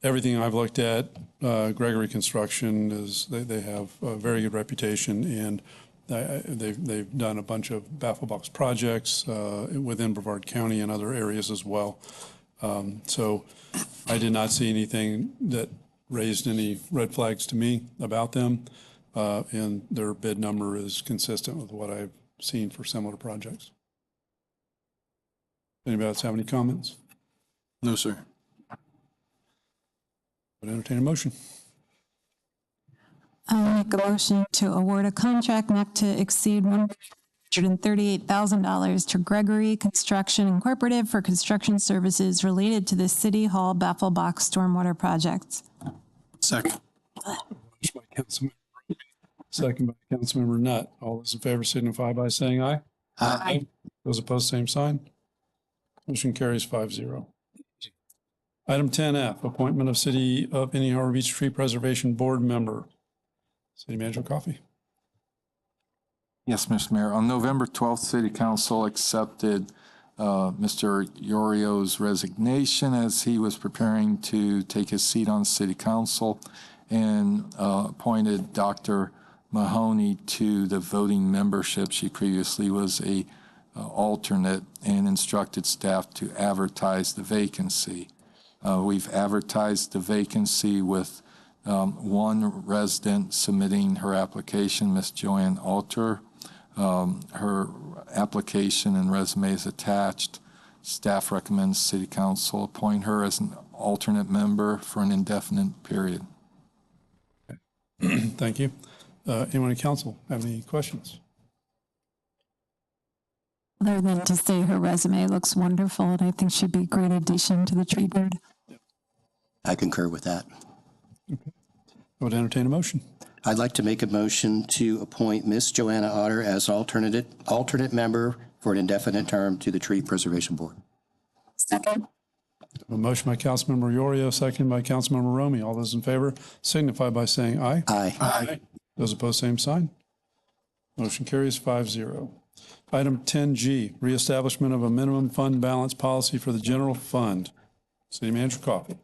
everything I've looked at, Gregory Construction they have a very good reputation, and they've done a bunch of Baffle Box projects within Brevard County and other areas as well. So I did not see anything that raised any red flags to me about them, and their bid number is consistent with what I've seen for similar projects. Anybody else have any comments?
No, sir.
Would entertain a motion.
I'll make a motion to award a contract not to exceed $138,000 to Gregory Construction Incorporated for construction services related to the City Hall Baffle Box Stormwater Project.
Second.
Second by Councilmember Nutt. All those in favor signify by saying aye.
Aye.
Those opposed, same sign. Motion carries 5-0. Item 10F, appointment of City of Indian Harbor Beach Tree Preservation Board member. City Manager Coffey.
Yes, Mr. Mayor. On November 12th, City Council accepted Mr. Yorio's resignation as he was preparing to take his seat on City Council, and appointed Dr. Mahoney to the voting membership. She previously was a alternate, and instructed staff to advertise the vacancy. We've advertised the vacancy with one resident submitting her application, Ms. Joanne Alter. Her application and resume is attached. Staff recommends City Council appoint her as an alternate member for an indefinite period.
Thank you. Anyone in council have any questions?
Other than to say her resume looks wonderful, and I think she'd be a great addition to the tree board.
I concur with that.
Okay. I would entertain a motion.
I'd like to make a motion to appoint Miss Joanna Otter as alternate member for an indefinite term to the Tree Preservation Board.
Second.
A motion by Councilmember Yorio, second by Councilmember Romy. All those in favor signify by saying aye.
Aye.
Aye. Those opposed, same sign. Motion carries 5-0. Item 10G, reestablishment of a minimum fund balance policy for the general fund. City Manager Coffey.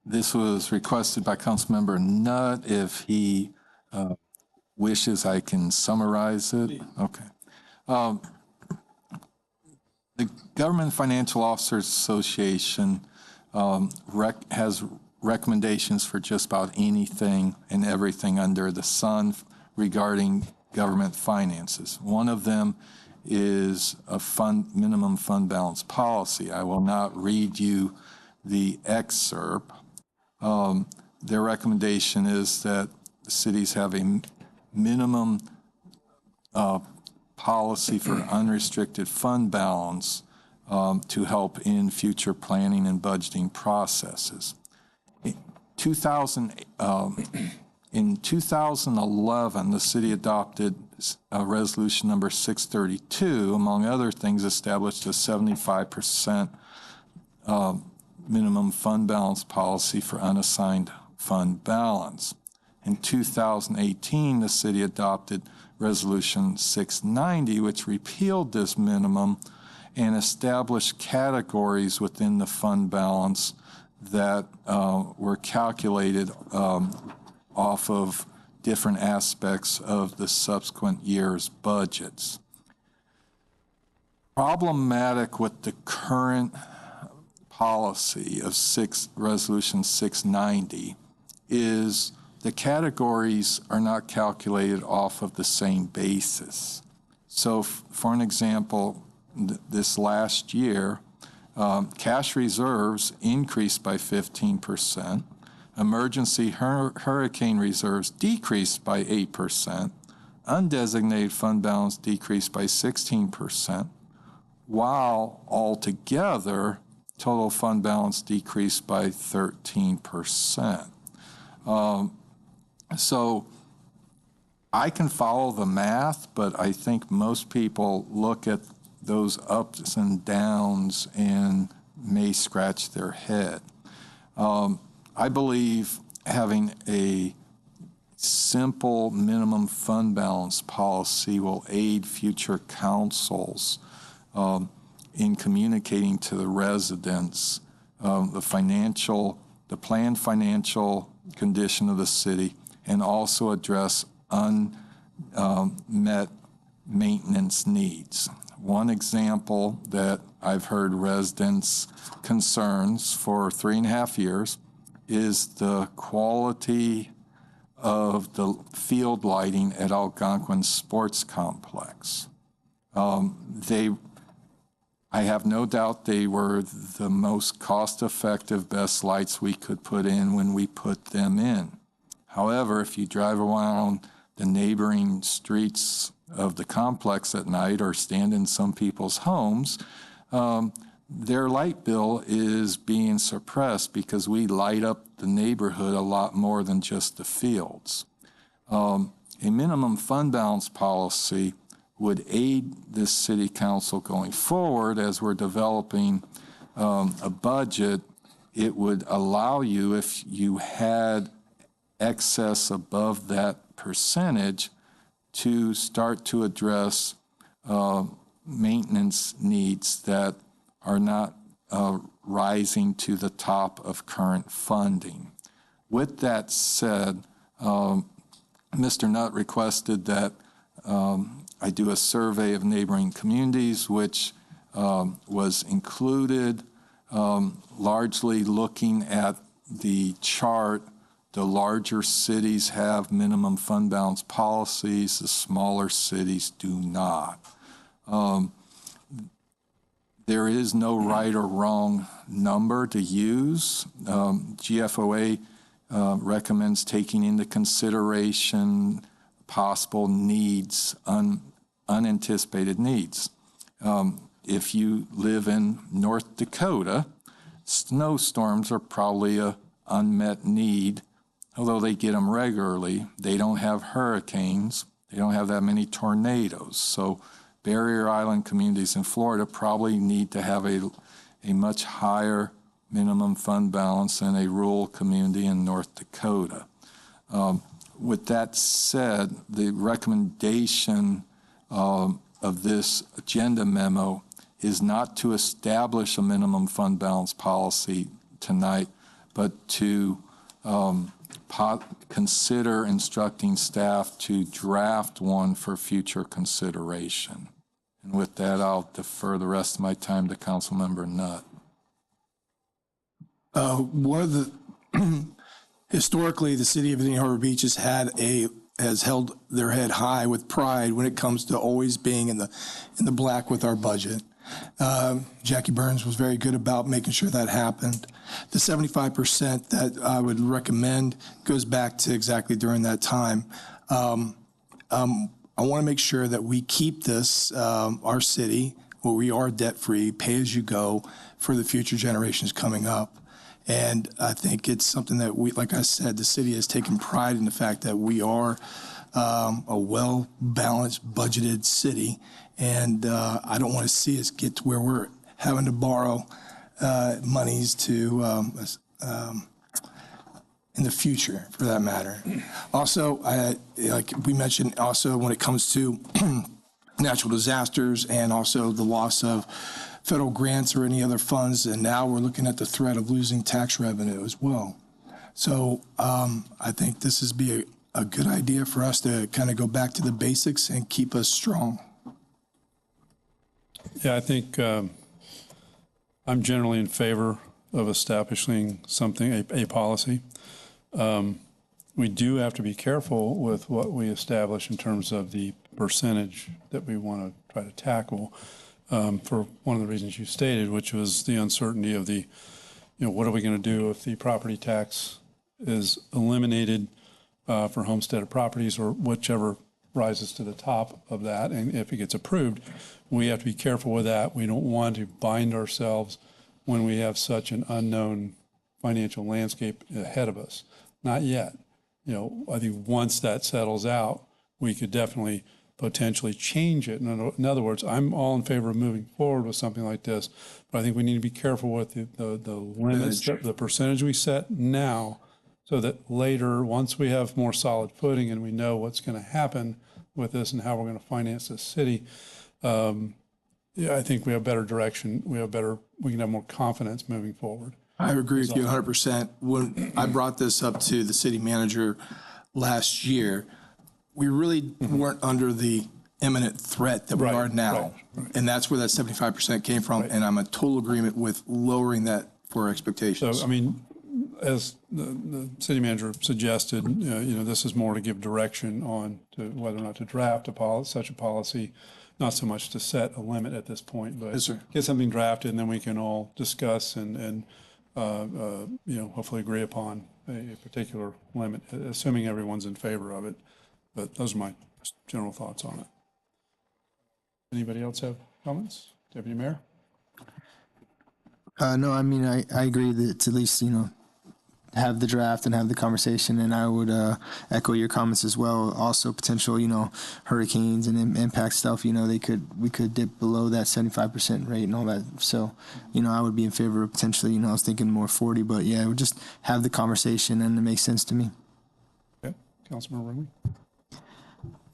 This was requested by Councilmember Nutt. If he wishes, I can summarize it. Okay. The Government Financial Officers Association has recommendations for just about anything and everything under the sun regarding government finances. One of them is a minimum fund balance policy. I will not read you the excerpt. Their recommendation is that cities have a minimum policy for unrestricted fund balance to help in future planning and budgeting processes. In 2011, the city adopted resolution number 632, among other things, established a 75% minimum fund balance policy for unassigned fund balance. In 2018, the city adopted resolution 690, which repealed this minimum and established categories within the fund balance that were calculated off of different aspects of the subsequent year's budgets. Problematic with the current policy of Resolution 690 is the categories are not calculated off of the same basis. So for an example, this last year, cash reserves increased by 15%, emergency hurricane reserves decreased by 8%, undesignated fund balance decreased by 16%, while altogether total fund balance decreased by 13%. So I can follow the math, but I think most people look at those ups and downs and may scratch their head. I believe having a simple minimum fund balance policy will aid future councils in communicating to the residents the planned financial condition of the city, and also address unmet maintenance needs. One example that I've heard residents' concerns for 3.5 years is the quality of the field lighting at Algonquin Sports Complex. I have no doubt they were the most cost-effective, best lights we could put in when we put them in. However, if you drive around the neighboring streets of the complex at night or stand in some people's homes, their light bill is being suppressed because we light up the neighborhood a lot more than just the fields. A minimum fund balance policy would aid this city council going forward as we're developing a budget. It would allow you, if you had excess above that percentage, to start to address maintenance needs that are not rising to the top of current funding. With that said, Mr. Nutt requested that I do a survey of neighboring communities, which was included, largely looking at the chart. The larger cities have minimum fund balance policies, the smaller cities do not. There is no right or wrong number to use. GFOA recommends taking into consideration possible needs, unanticipated needs. If you live in North Dakota, snowstorms are probably an unmet need, although they get them regularly. They don't have hurricanes. They don't have that many tornadoes. So barrier island communities in Florida probably need to have a much higher minimum fund balance than a rural community in North Dakota. With that said, the recommendation of this agenda memo is not to establish a minimum fund balance policy tonight, but to consider instructing staff to draft one for future consideration. And with that, I'll defer the rest of my time to Councilmember Nutt.
One of the historically, the city of Indian Harbor Beach has held their head high with pride when it comes to always being in the black with our budget. Jackie Burns was very good about making sure that happened. The 75% that I would recommend goes back to exactly during that time. I want to make sure that we keep this, our city, where we are debt-free, pay-as-you-go for the future generations coming up. And I think it's something that we, like I said, the city has taken pride in the fact that we are a well-balanced, budgeted city. And I don't want to see us get to where we're having to borrow monies to in the future, for that matter. Also, like we mentioned, also when it comes to natural disasters and also the loss of federal grants or any other funds, and now we're looking at the threat of losing tax revenue as well. So I think this is be a good idea for us to kind of go back to the basics and keep us strong.
Yeah, I think I'm generally in favor of establishing something, a policy. We do have to be careful with what we establish in terms of the percentage that we want to try to tackle for one of the reasons you stated, which was the uncertainty of the, what are we going to do if the property tax is eliminated for homesteaded properties or whichever rises to the top of that, and if it gets approved, we have to be careful with that. We don't want to bind ourselves when we have such an unknown financial landscape ahead of us. Not yet. I think once that settles out, we could definitely potentially change it. In other words, I'm all in favor of moving forward with something like this, but I think we need to be careful with the limits, the percentage we set now, so that later, once we have more solid footing and we know what's going to happen with this and how we're going to finance this city, I think we have better direction. We can have more confidence moving forward.
I agree with you 100%. When I brought this up to the city manager last year, we really weren't under the imminent threat that we are now. Right. And that's where that 75% came from. Right. And I'm in total agreement with lowering that for our expectations.
So, I mean, as the city manager suggested, this is more to give direction on to whether or not to draft such a policy, not so much to set a limit at this point, but get something drafted, and then we can all discuss and hopefully agree upon a particular limit, assuming everyone's in favor of it. But those are my general thoughts on it. Anybody else have comments? Deputy Mayor?
No, I mean, I agree that at least, have the draft and have the conversation, and I would echo your comments as well. Also, potential, hurricanes and impact stuff. We could dip below that 75% rate and all that. So, I would be in favor of potentially. I was thinking more 40, but yeah, we just have the conversation, and it makes sense to me.
Okay, Councilmember Ringley.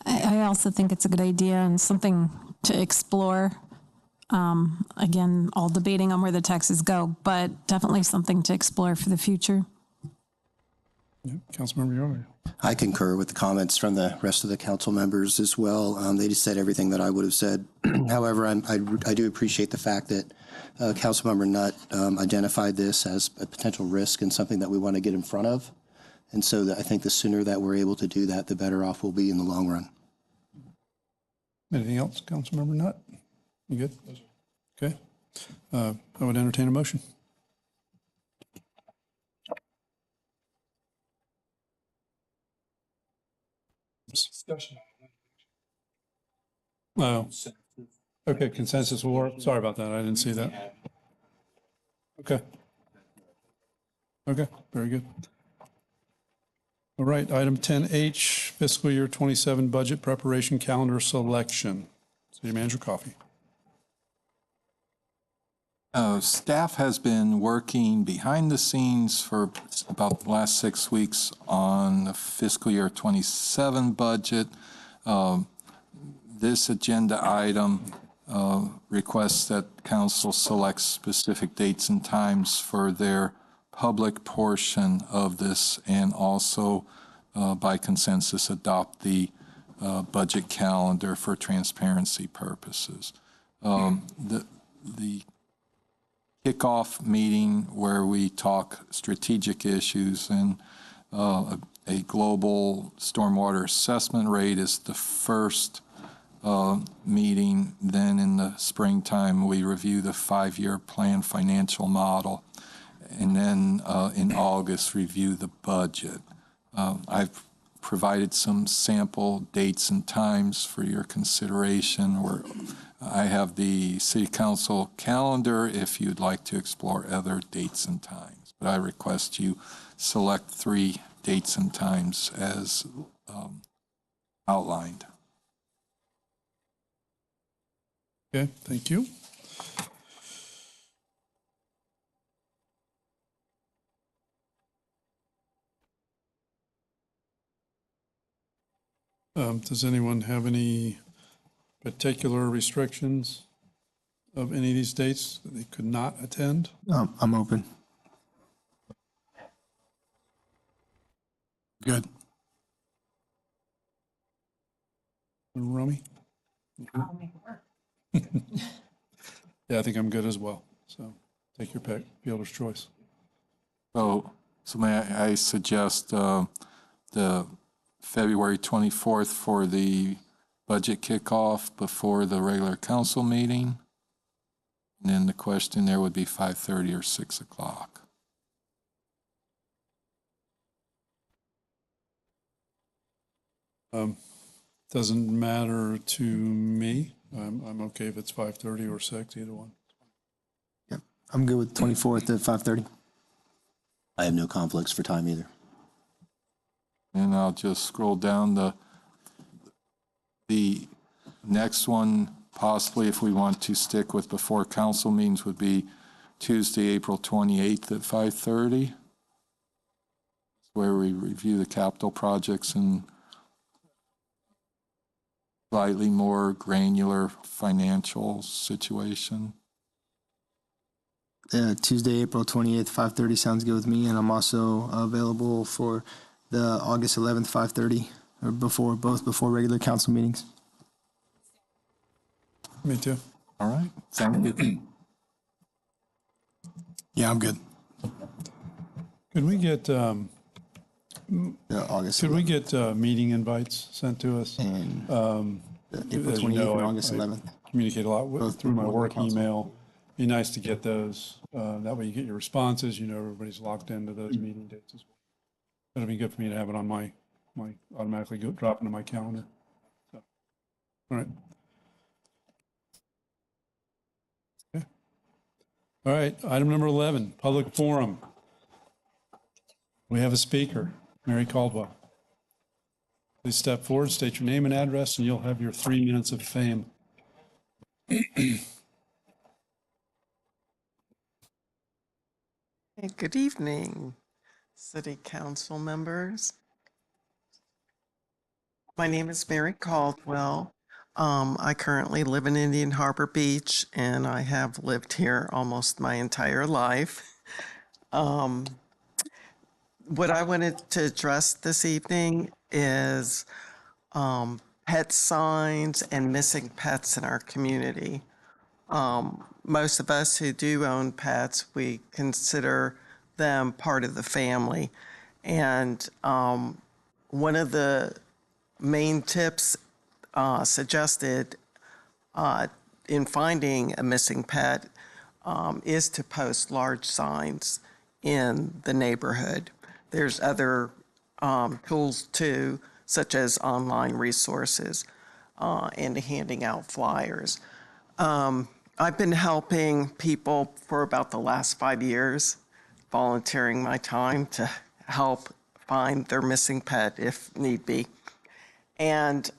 I also think it's a good idea and something to explore. Again, all debating on where the taxes go, but definitely something to explore for the future.
Yeah, Councilmember Yoder.
I concur with the comments from the rest of the council members as well. They just said everything that I would have said. However, I do appreciate the fact that Councilmember Nutt identified this as a potential risk and something that we want to get in front of. And so I think the sooner that we're able to do that, the better off we'll be in the long run.
Anything else, Councilmember Nutt? You good? Okay. I would entertain a motion.
Discussion.
Oh, okay. Consensus will work. Sorry about that. I didn't see that. Okay. Okay. Very good. All right. Item 10H, fiscal year 27 budget preparation calendar selection. City Manager Coffey.
Staff has been working behind the scenes for about the last 6 weeks on the fiscal year 27 budget. This agenda item requests that council select specific dates and times for their public portion of this, and also by consensus adopt the budget calendar for transparency purposes. The kickoff meeting where we talk strategic issues and a global stormwater assessment rate is the first meeting. Then in the springtime, we review the 5-year plan financial model. And then in August, review the budget. I've provided some sample dates and times for your consideration, or I have the city council calendar if you'd like to explore other dates and times. But I request you select 3 dates and times as outlined.
Okay, thank you. Does anyone have any particular restrictions of any of these dates that they could not attend?
I'm open.
Good.
Romy?
I'll make it work.
Yeah, I think I'm good as well. So take your pick, fielder's choice.
So may I suggest the February 24th for the budget kickoff before the regular council meeting? And then the question there would be 5:30 or 6 o'clock.
Doesn't matter to me. I'm okay if it's 5:30 or 6, either one.
Yep. I'm good with 24th at 5:30.
I have no conflicts for time either.
And I'll just scroll down the next one, possibly if we want to stick with before council meetings, would be Tuesday, April 28th at 5:30, where we review the capital projects and slightly more granular financial situation.
Tuesday, April 28th, 5:30 sounds good with me, and I'm also available for the August 11th, 5:30, or both before regular council meetings.
Me too.
All right, thank you.
Yeah, I'm good.
Could we get,
August
could we get meeting invites sent to us?
and April
As you
28th
know,
and
I-
August
I
11th.
Communicate a lot through my
before
work
council.
email. Be nice to get those. That way you get your responses. You know, everybody's locked into those meeting dates as well. That'll be good for me to have it on my automatically drop into my calendar. So, all right. Okay. All right, item number 11, public forum. We have a speaker, Mary Caldwell. Please step forward, state your name and address, and you'll have your 3 minutes of fame.
Hey, good evening, City Council members. My name is Mary Caldwell. I currently live in Indian Harbor Beach, and I have lived here almost my entire life. What I wanted to address this evening is pet signs and missing pets in our community. Most of us who do own pets, we consider them part of the family. And one of the main tips suggested in finding a missing pet is to post large signs in the neighborhood. There's other tools too, such as online resources and handing out flyers. I've been helping people for about the last 5 years, volunteering my time to help find their missing pet if need be. And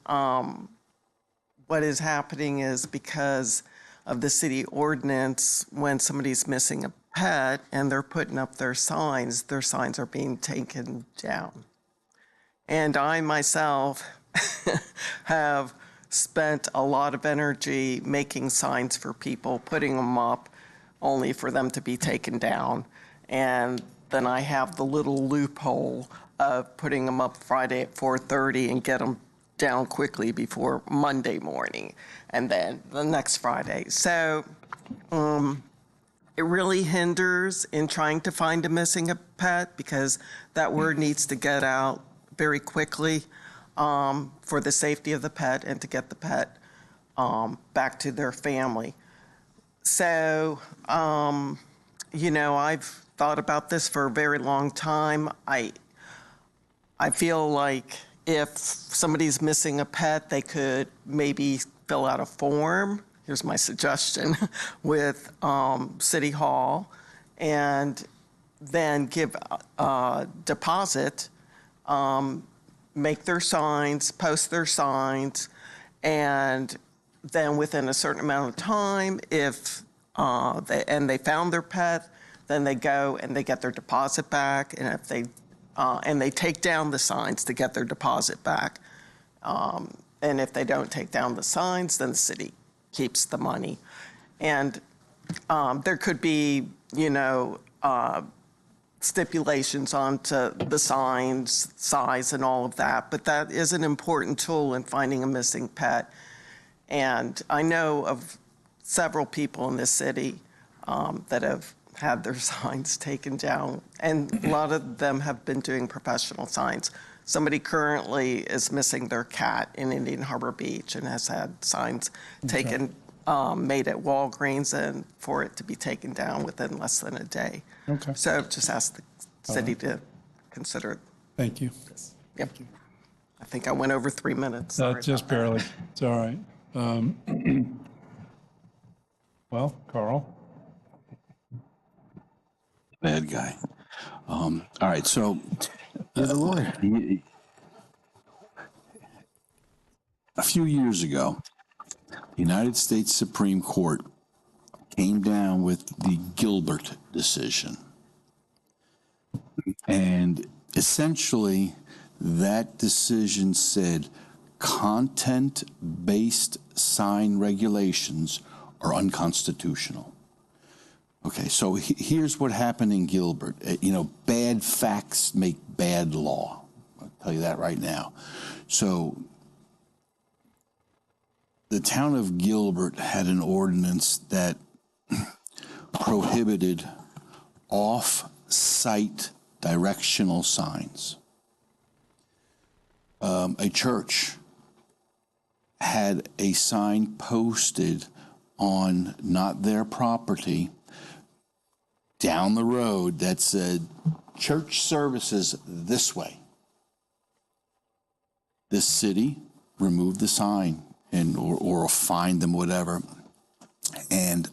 what is happening is because of the city ordinance, when somebody's missing a pet and they're putting up their signs are being taken down. And I myself have spent a lot of energy making signs for people, putting them up only for them to be taken down. And then I have the little loophole of putting them up Friday at 4:30 and get them down quickly before Monday morning, and then the next Friday. So it really hinders in trying to find a missing pet because that word needs to get out very quickly for the safety of the pet and to get the pet back to their family. So, I've thought about this for a very long time. I feel like, if somebody's missing a pet, they could maybe fill out a form. Here's my suggestion with City Hall, and then give a deposit, make their signs, post their signs, and then within a certain amount of time, if they found their pet, then they go and they get their deposit back, and if they take down the signs to get their deposit back. And if they don't take down the signs, then the city keeps the money. And there could be, stipulations onto the signs, size, and all of that, but that is an important tool in finding a missing pet. And I know of several people in this city that have had their signs taken down, and a lot of them have been doing professional signs. Somebody currently is missing their cat in Indian Harbor Beach and has had signs taken, made at Walgreens, and for it to be taken down within less than a day.
Okay.
So just ask the city to consider it.
Thank you.
Yep. I think I went over 3 minutes. Sorry
Just
about that.
barely. It's all right. Well, Carl?
Bad guy. All right, so a few years ago, the United States Supreme Court came down with the Gilbert decision. And essentially, that decision said content-based sign regulations are unconstitutional. Okay, so here's what happened in Gilbert. Bad facts make bad law. I'll tell you that right now. So the town of Gilbert had an ordinance that prohibited off-site directional signs. A church had a sign posted on not their property down the road that said church services this way. The city removed the sign or fined them, whatever. And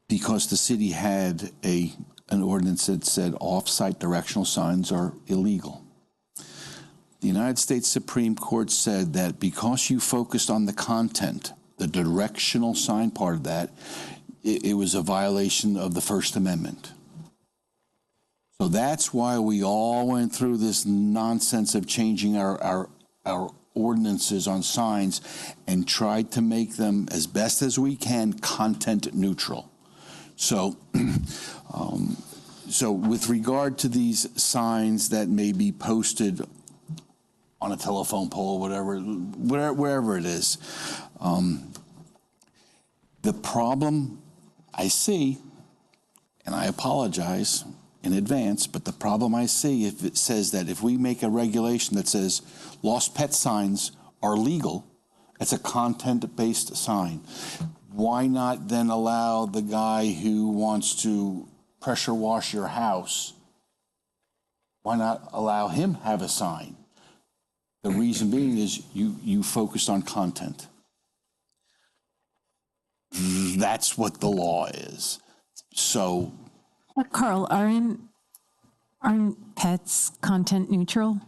because the city had an ordinance that said off-site directional signs are illegal. The United States Supreme Court said that because you focused on the content, the directional sign part of that, it was a violation of the First Amendment. So that's why we all went through this nonsense of changing our ordinances on signs and tried to make them, as best as we can, content neutral. So, so with regard to these signs that may be posted on a telephone pole, wherever it is, the problem I see, and I apologize in advance, but the problem I see if it says that if we make a regulation that says lost pet signs are legal, it's a content-based sign. Why not then allow the guy who wants to pressure wash your house, why not allow him have a sign? The reason being is you focused on content. That's what the law is. So,
But Carl, aren't pets content neutral?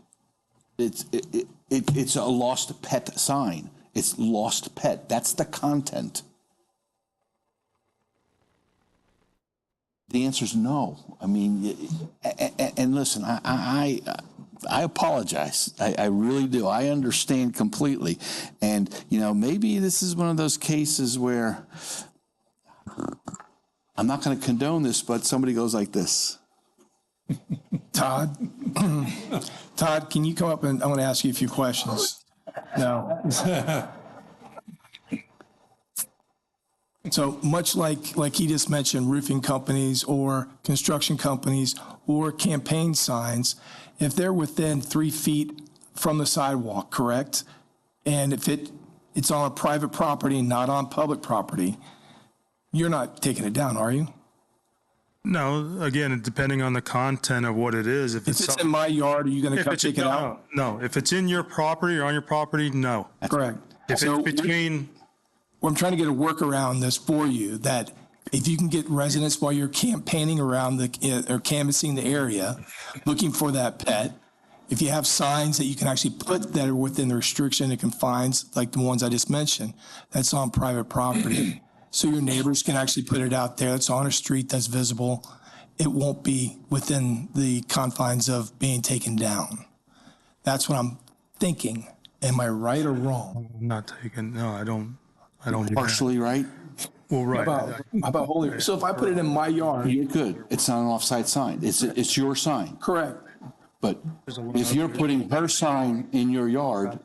it's a lost pet sign. It's lost pet. That's the content. The answer is no. I mean, and listen, I apologize. I really do. I understand completely. And, maybe this is one of those cases where I'm not going to condone this, but somebody goes like this.
Todd? Todd, can you come up and I want to ask you a few questions? No. So much like he just mentioned, roofing companies or construction companies or campaign signs, if they're within 3 feet from the sidewalk, correct? And if it's on a private property, not on public property, you're not taking it down, are you?
No, again, depending on the content of what it is.
If it's in my yard, are you going to come take it out?
No, if it's in your property or on your property, no.
Correct.
If
So
it's between,
I'm trying to get a workaround this for you, that if you can get residents while you're campaigning around or canvassing the area, looking for that pet, if you have signs that you can actually put that are within the restriction and confines, like the ones I just mentioned, that's on private property. So your neighbors can actually put it out there. It's on a street that's visible. It won't be within the confines of being taken down. That's what I'm thinking. Am I right or wrong?
I'm not taking, no, I don't do that.
Partially right?
Well, right.
How about holding? So if I put it in my yard,
You're good. It's not an off-site sign. It's your sign.
correct.
But if you're putting her sign in your yard,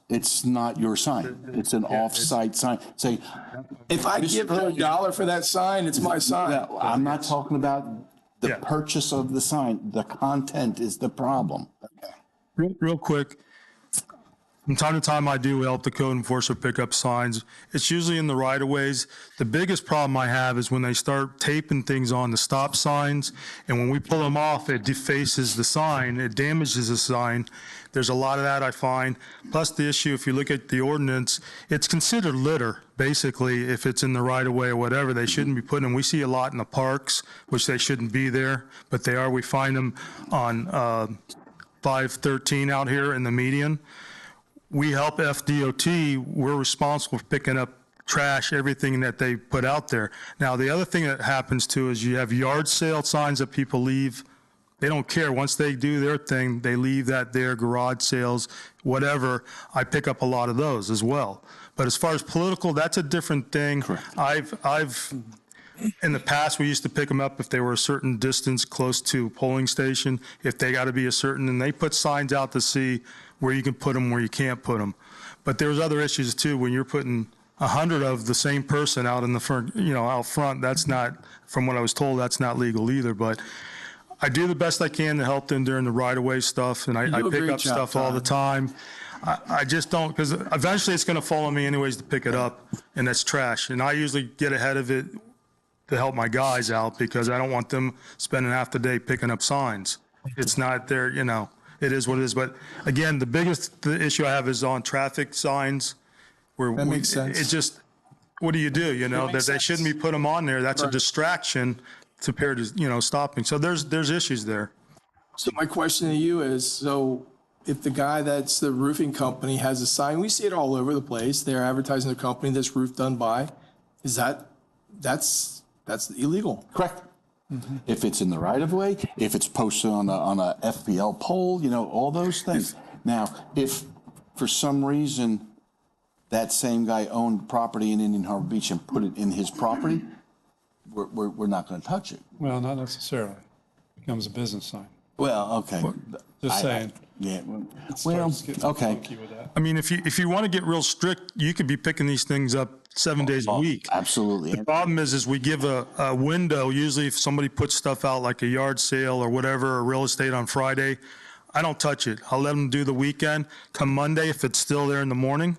it's not your sign. It's an off-site sign. Say,
If I give her $1 for that sign, it's my sign.
no, I'm not talking about the
Yeah.
purchase of the sign. The content is the problem.
Real quick, from time to time, I do help the code enforcer pick up signs. It's usually in the right of ways. The biggest problem I have is when they start taping things on the stop signs, and when we pull them off, it defaces the sign, it damages the sign. There's a lot of that I find. Plus the issue, if you look at the ordinance, it's considered litter, basically, if it's in the right of way or whatever. They shouldn't be putting them. We see a lot in the parks, which they shouldn't be there, but they are. We find them on 513 out here in the median. We help FDOT. We're responsible for picking up trash, everything that they put out there. Now, the other thing that happens too is you have yard sale signs that people leave. They don't care. Once they do their thing, they leave that there, garage sales, whatever. I pick up a lot of those as well. But as far as political, that's a different thing. I've in the past, we used to pick them up if they were a certain distance close to a polling station, if they got to be a certain, and they put signs out to see where you can put them, where you can't put them. But there's other issues too. When you're putting 100 of the same person out in the front, out front, that's not, from what I was told, that's not legal either. But I do the best I can to help them during the right-of-way stuff, and I pick up stuff all the time. I just don't, because eventually it's going to follow me anyways to pick it up, and that's trash. And I usually get ahead of it to help my guys out because I don't want them spending half the day picking up signs. It's not their, it is what it is. But again, the issue I have is on traffic signs where
That makes sense.
It's just, what do you do? That they shouldn't be put them on there. That's a distraction compared to, stopping. So there's issues there.
So my question to you is, so if the guy that's the roofing company has a sign, we see it all over the place. They're advertising their company that's roof done by. Is that's illegal?
Correct. If it's in the right of way, if it's posted on a FPL pole, all those things. Now, if for some reason that same guy owned property in Indian Harbor Beach and put it in his property, we're not going to touch it.
Well, not necessarily. It becomes a business sign.
Well, okay.
Just saying.
Yeah.
It
Well,
starts getting
okay.
funky with that.
I mean, if you want to get real strict, you could be picking these things up 7 days a week.
Absolutely.
The problem is we give a window. Usually if somebody puts stuff out like a yard sale or whatever, or real estate on Friday, I don't touch it. I'll let them do the weekend. Come Monday, if it's still there in the morning,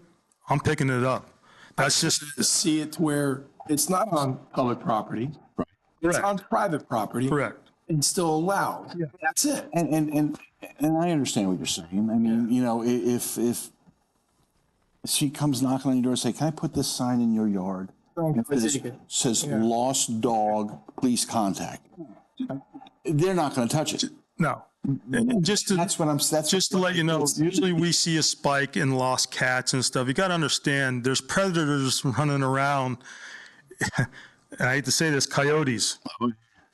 I'm picking it up. That's just,
See it where it's not on public property. Right. It's on private property.
correct.
And still allowed. Yeah. That's it.
And I understand what you're saying. I mean, if she comes knocking on your door and say, "Can I put this sign in your yard?" And it says "Lost dog, please contact." They're not going to touch it.
No. Just to let you know, usually we see a spike in lost cats and stuff. You got to understand, there's predators running around. And I hate to say this, coyotes.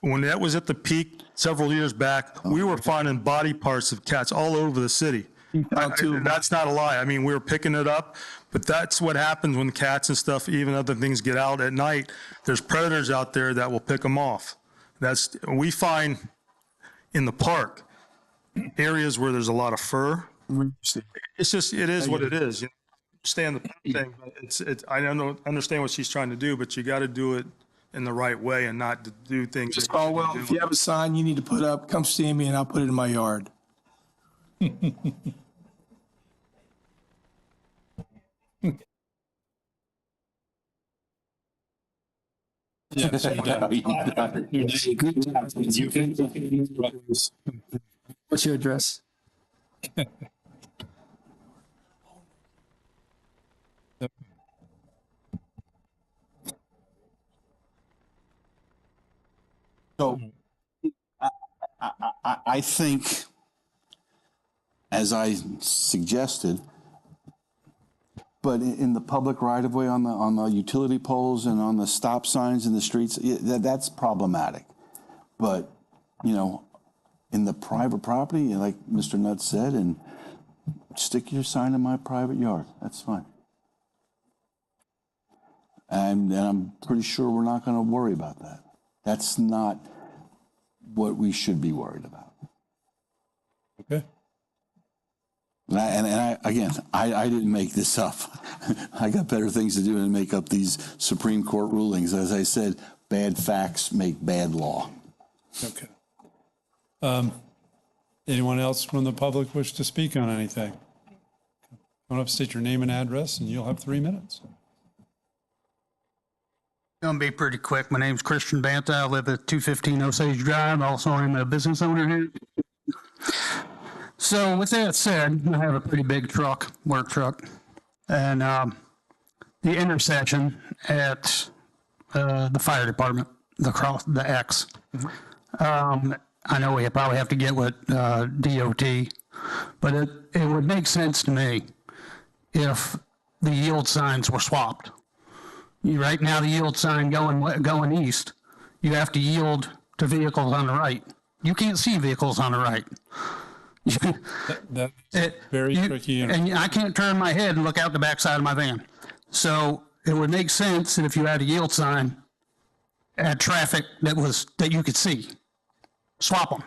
When that was at the peak several years back, we were finding body parts of cats all over the city. That's not a lie. I mean, we were picking it up, but that's what happens when cats and stuff, even other things, get out at night. There's predators out there that will pick them off. We find in the park areas where there's a lot of fur. It's just, it is what it is. You understand the thing. I don't understand what she's trying to do, but you got to do it in the right way and not to do things.
Just call, well, if you have a sign you need to put up, come see me and I'll put it in my yard.
Yes, you did.
What's your address?
So I think, as I suggested, but in the public right of way, on the utility poles and on the stop signs in the streets, that's problematic. But, you know, in the private property, like Mr. Nutt said, and stick your sign in my private yard, that's fine. And I'm pretty sure we're not going to worry about that. That's not what we should be worried about.
Okay.
And I didn't make this up. I got better things to do than make up these Supreme Court rulings. As I said, bad facts make bad law.
Okay. Anyone else from the public wish to speak on anything? Come up, state your name and address, and you'll have 3 minutes.
Gonna be pretty quick. My name's Christian Banta. I live at 215 Osage Drive. Also, I'm a business owner here. So with that said, I have a pretty big truck, work truck, and the intersection at the fire department, the X. I know we probably have to get with DOT, but it would make sense to me if the yield signs were swapped. Right now, the yield sign going east, you have to yield to vehicles on the right. You can't see vehicles on the right.
That's very tricky.
And I can't turn my head and look out the backside of my van. So it would make sense that if you had a yield sign at traffic that you could see, swap them.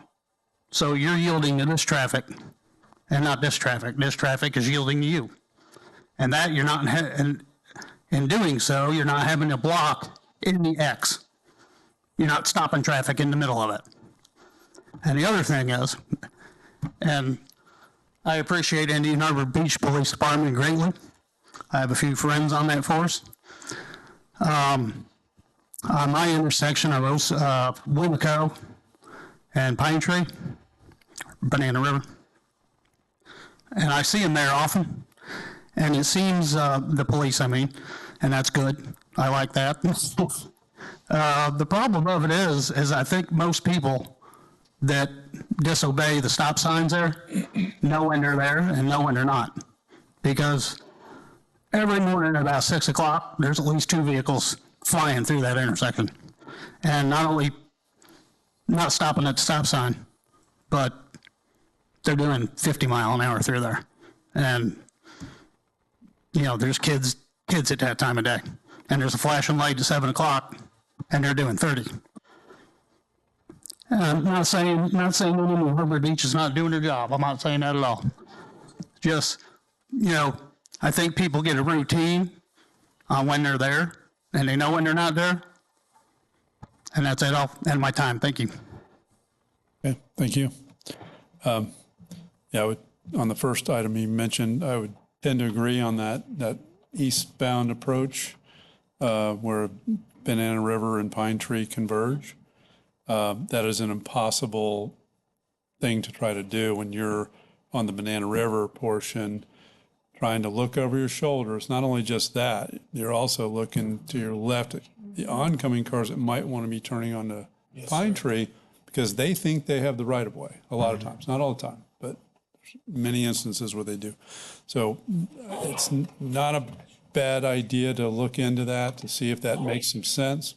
So you're yielding to this traffic and not this traffic. This traffic is yielding to you. And that you're not, in doing so, you're not having a block in the X. You're not stopping traffic in the middle of it. And the other thing is, and I appreciate Indian Harbor Beach Police Department greatly. I have a few friends on that force. On my intersection of Winico and Pine Tree, Banana River, and I see them there often. And it seems, the police, I mean, and that's good. I like that. The problem of it is I think most people that disobey the stop signs there know when they're there and know when they're not. Because every morning at about 6 o'clock, there's at least 2 vehicles flying through that intersection. And not only not stopping at the stop sign, but they're doing 50 mile an hour through there. And you know, there's kids at that time of day, and there's a flashing light at 7 o'clock, and they're doing 30. I'm not saying Indian Harbor Beach is not doing their job. I'm not saying that at all. Just, you know, I think people get a routine on when they're there, and they know when they're not there. And that's it. I'll end my time. Thank you.
Okay, thank you. Yeah, on the first item you mentioned, I would tend to agree on that eastbound approach where Banana River and Pine Tree converge. That is an impossible thing to try to do when you're on the Banana River portion, trying to look over your shoulder. It's not only just that, you're also looking to your left at the oncoming cars that might want to be turning on the Pine Tree because they think they have the right of way a lot of times, not all the time, but many instances where they do. So it's not a bad idea to look into that to see if that makes some sense.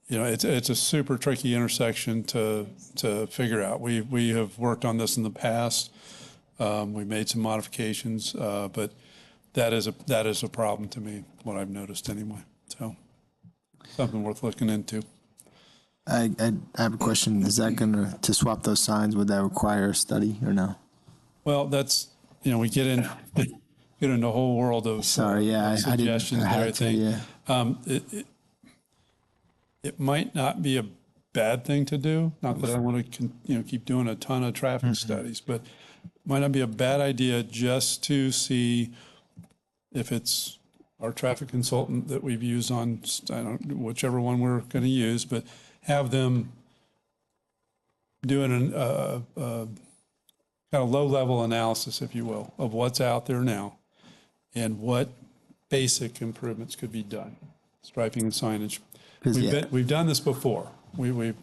You know, it's a super tricky intersection to figure out. We have worked on this in the past. We made some modifications, but that is a problem to me, what I've noticed anyway. So something worth looking into.
I have a question. Is that to swap those signs, would that require a study or no?
Well, that's, you know, we get into a whole world of suggestions and everything. It might not be a bad thing to do. Not that I want to, keep doing a ton of traffic studies, but it might not be a bad idea just to see if it's our traffic consultant that we've used on, whichever one we're going to use, but have them doing an kind of low-level analysis, if you will, of what's out there now and what basic improvements could be done, striping and signage. We've done this before. We've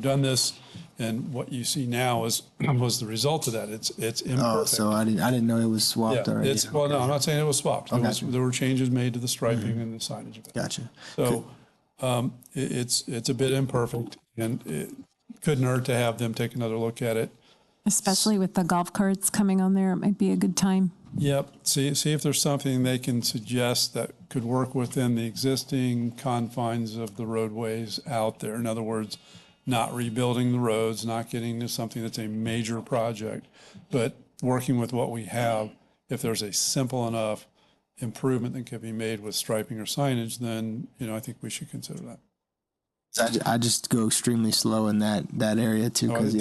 done this, and what you see now was the result of that. It's imperfect.
Oh, so I didn't know it was swapped already.
Well, no, I'm not saying it was swapped.
Okay.
There were changes made to the striping and the signage of it.
Gotcha.
So it's a bit imperfect, and it couldn't hurt to have them take another look at it.
Especially with the golf carts coming on there, it might be a good time.
Yep. See if there's something they can suggest that could work within the existing confines of the roadways out there. In other words, not rebuilding the roads, not getting to something that's a major project, but working with what we have. If there's a simple enough improvement that can be made with striping or signage, then, I think we should consider that.
I just go extremely slow in that area too, because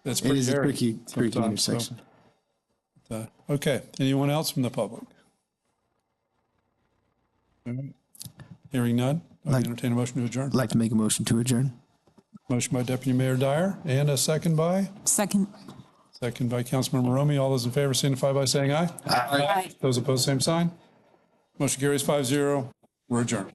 That's pretty
it is a
hairy
tricky
sometimes, so.
intersection.
Okay. Anyone else from the public? All right. Hearing none, I'll entertain a motion to adjourn.
I'd like to make a motion to adjourn.
Motion by Deputy Mayor Dyer and a second by?
Second.
Second by Councilmember Romey. All those in favor signify by saying aye.
Aye.
Those opposed, same sign. Motion carries 5-0. We're adjourned.